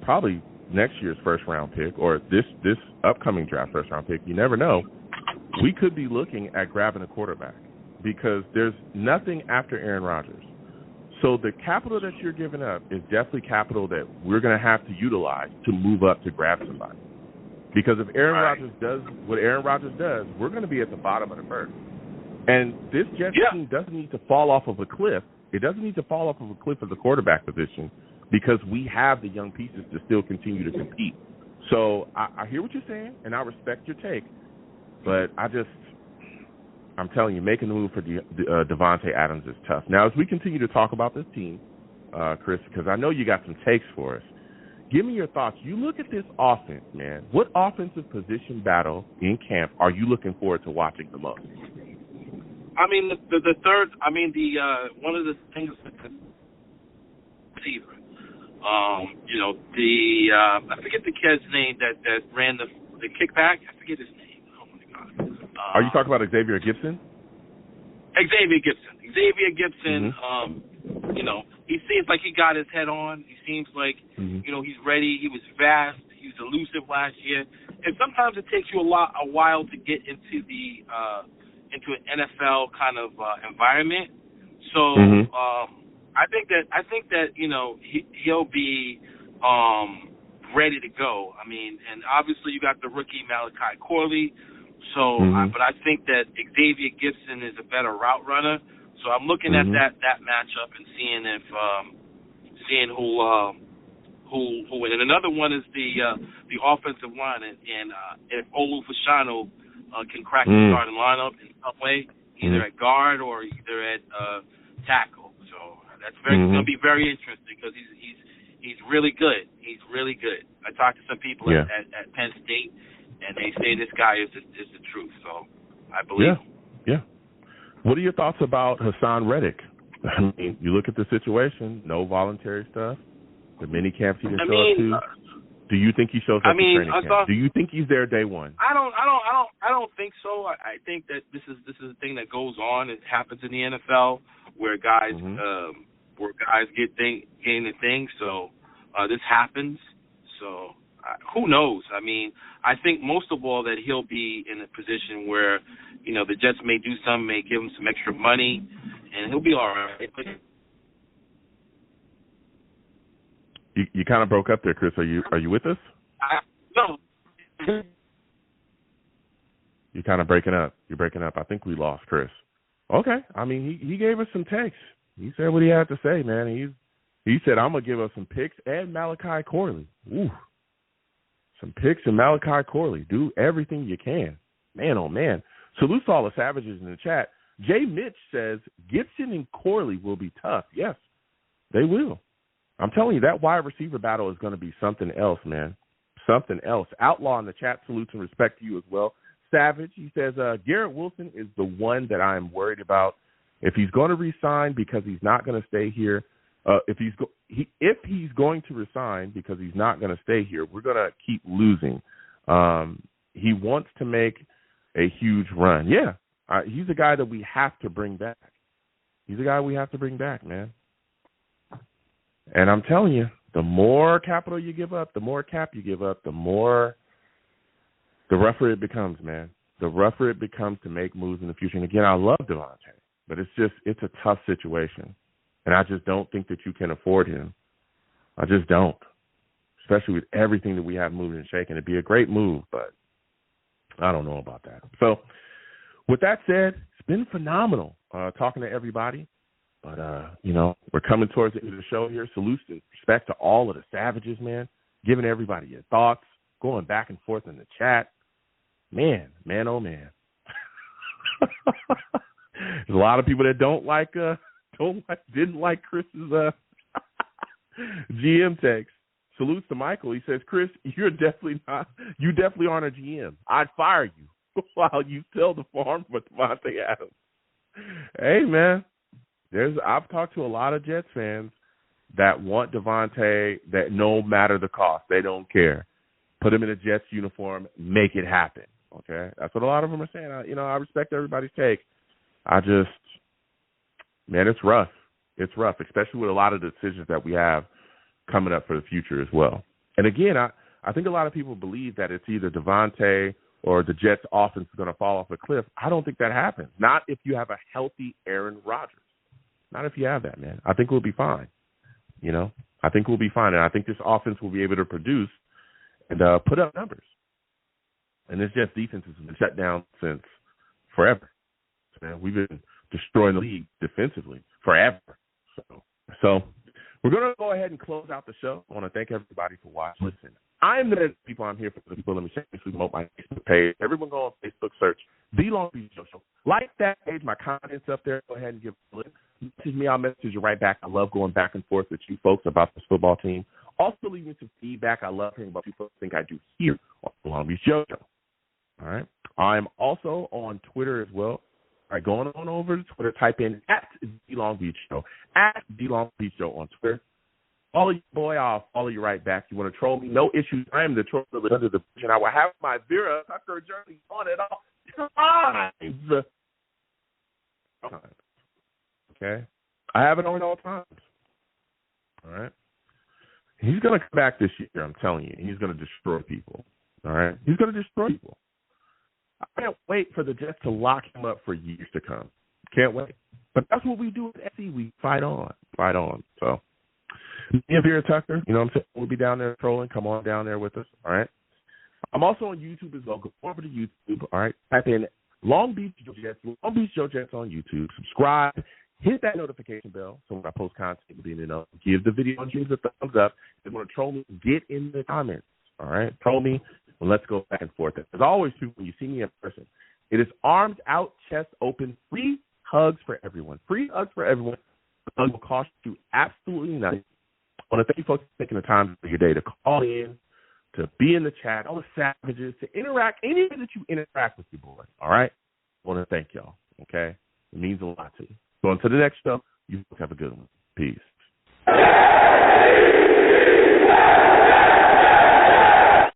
S2: probably next year's first round pick or this upcoming draft first round pick. You never know. We could be looking at grabbing a quarterback because there's nothing after Aaron Rodgers. So the capital that you're giving up is definitely capital that we're going to have to utilize to move up to grab somebody. Because if Aaron Rodgers does what Aaron Rodgers does, we're going to be at the bottom of the first. And this Jets team doesn't need to fall off of a cliff. It doesn't need to fall off of a cliff at the quarterback position because we have the young pieces to still continue to compete. So I hear what you're saying, and I respect your take. But I'm telling you, making the move for Davante Adams is tough. Now, as we continue to talk about this team, Chris, because I know you got some takes for us, give me your thoughts. You look at this offense, man. What offensive position battle in camp are you looking forward to watching the most?
S9: I mean, the third. I mean, one of the things receiver. I forget the kid's name that ran the kickback. I forget his name. Oh my God.
S2: Are you talking about Xavier Gibson?
S9: Xavier Gibson. He seems like he got his head on. He seems like he's ready. He was fast. He was elusive last year. And sometimes it takes you a while to get into into an NFL kind of environment. So I think that he'll be ready to go. I mean, and obviously you got the rookie Malachi Corley. So, but I think that Xavier Gibson is a better route runner. So I'm looking at that matchup and seeing who. And another one is the offensive line, and if Olu Fashanu can crack the starting lineup in some way, either at guard or either at tackle. So that's going to be very interesting because he's really good. He's really good. I talked to some people at Penn State, and they say this guy is the truth. So I believe him.
S2: Yeah. What are your thoughts about Hassan Reddick? I mean, you look at the situation, no voluntary stuff, the mini camps he didn't show up to. Do you think he shows up to training camp? Do you think he's there day one?
S9: I don't think so. I think that this is a thing that goes on. It happens in the NFL where guys get the thing. So this happens. So who knows? I mean, I think most of all that he'll be in a position where the Jets may do something, may give him some extra money, and he'll be all right.
S2: You kind of broke up there, Chris. Are you with us?
S9: No.
S2: You're kind of breaking up. You're breaking up. I think we lost Chris. Okay. I mean, he gave us some takes. He said what he had to say, man. He said, I'm going to give us some picks and Malachi Corley. Ooh. Some picks and Malachi Corley. Do everything you can. Man, oh, man. Salute to all the savages in the chat. Jay Mitch says Gibson and Corley will be tough. Yes, they will. I'm telling you, that wide receiver battle is going to be something else, man. Something else. Outlaw in the chat, salutes and respect to you as well. Savage, he says, Garrett Wilson is the one that I'm worried about. If he's going to resign because he's not going to stay here, if he's going to resign because he's not going to stay here, we're going to keep losing. He wants to make a huge run. Yeah, he's a guy that we have to bring back. He's a guy we have to bring back, man. And I'm telling you, the more capital you give up, the more cap you give up, the rougher it becomes, man. The rougher it becomes to make moves in the future. And again, I love Davante, but it's a tough situation. And I just don't think that you can afford him. I just don't, especially with everything that we have moving and shaking. It'd be a great move, but I don't know about that. So with that said, it's been phenomenal talking to everybody. But, we're coming towards the end of the show here. Salute and respect to all of the savages, man. Giving everybody your thoughts, going back and forth in the chat. Man, oh, man. There's a lot of people that didn't like Chris's GM takes. Salutes to Michael. He says, Chris, you definitely aren't a GM. I'd fire you while you sell the farm for Davante Adams. Hey, man. I've talked to a lot of Jets fans that want Davante, that no matter the cost, they don't care. Put him in a Jets uniform, make it happen. Okay, that's what a lot of them are saying. I respect everybody's take. It's rough. It's rough, especially with a lot of the decisions that we have coming up for the future as well. And again, I think a lot of people believe that it's either Davante or the Jets offense is going to fall off a cliff. I don't think that happens. Not if you have a healthy Aaron Rodgers. Not if you have that, man. I think we'll be fine. I think we'll be fine. And I think this offense will be able to produce and put up numbers. And this Jets defense has been shut down since forever. Man, we've been destroying the league defensively forever. So we're going to go ahead and close out the show. I want to thank everybody for watching. Listen, I am the people. I'm here for the people. Let me shamelessly promote my Facebook page. Everyone go on Facebook, search The Long Beach Show. Like that page, my content's up there. Go ahead and give it a look. Message me, I'll message you right back. I love going back and forth with you folks about this football team. Also, leave me some feedback. I love hearing about what people think I do here on The Long Beach Show. All right. I'm also on Twitter as well. All right, going on over to Twitter, type in @DLongBeachShow, @DLongBeachShow on Twitter. Follow you, boy. I'll follow you right back. You want to troll me? No issues. I am the troll under the vision. I will have my Vera Tucker jersey on at all times. Okay? I have it on at all times. All right? He's going to come back this year, I'm telling you. He's going to destroy people. All right? He's going to destroy people. I can't wait for the Jets to lock him up for years to come. Can't wait. But that's what we do at SC. We fight on. Fight on. So, me and Vera Tucker, you know what I'm saying? We'll be down there trolling. Come on down there with us. All right? I'm also on YouTube as well. Go over to YouTube. All right? Type in Long Beach Joe Jets. Long Beach Joe Jets on YouTube. Subscribe. Hit that notification bell so when I post content, you'll be in know. Give the video on YouTube a thumbs up. If you want to troll me, get in the comments. All right? Troll me. And let's go back and forth. As always, too, when you see me in person, it is arms out, chest open, free hugs for everyone. Free hugs for everyone. The hug will cost you absolutely nothing. I want to thank you folks for taking the time of your day to call in, to be in the chat, all the savages, to interact, anything that you interact with your boy. All right? I want to thank y'all. Okay? It means a lot to you. So until the next show, you have a good one. Peace.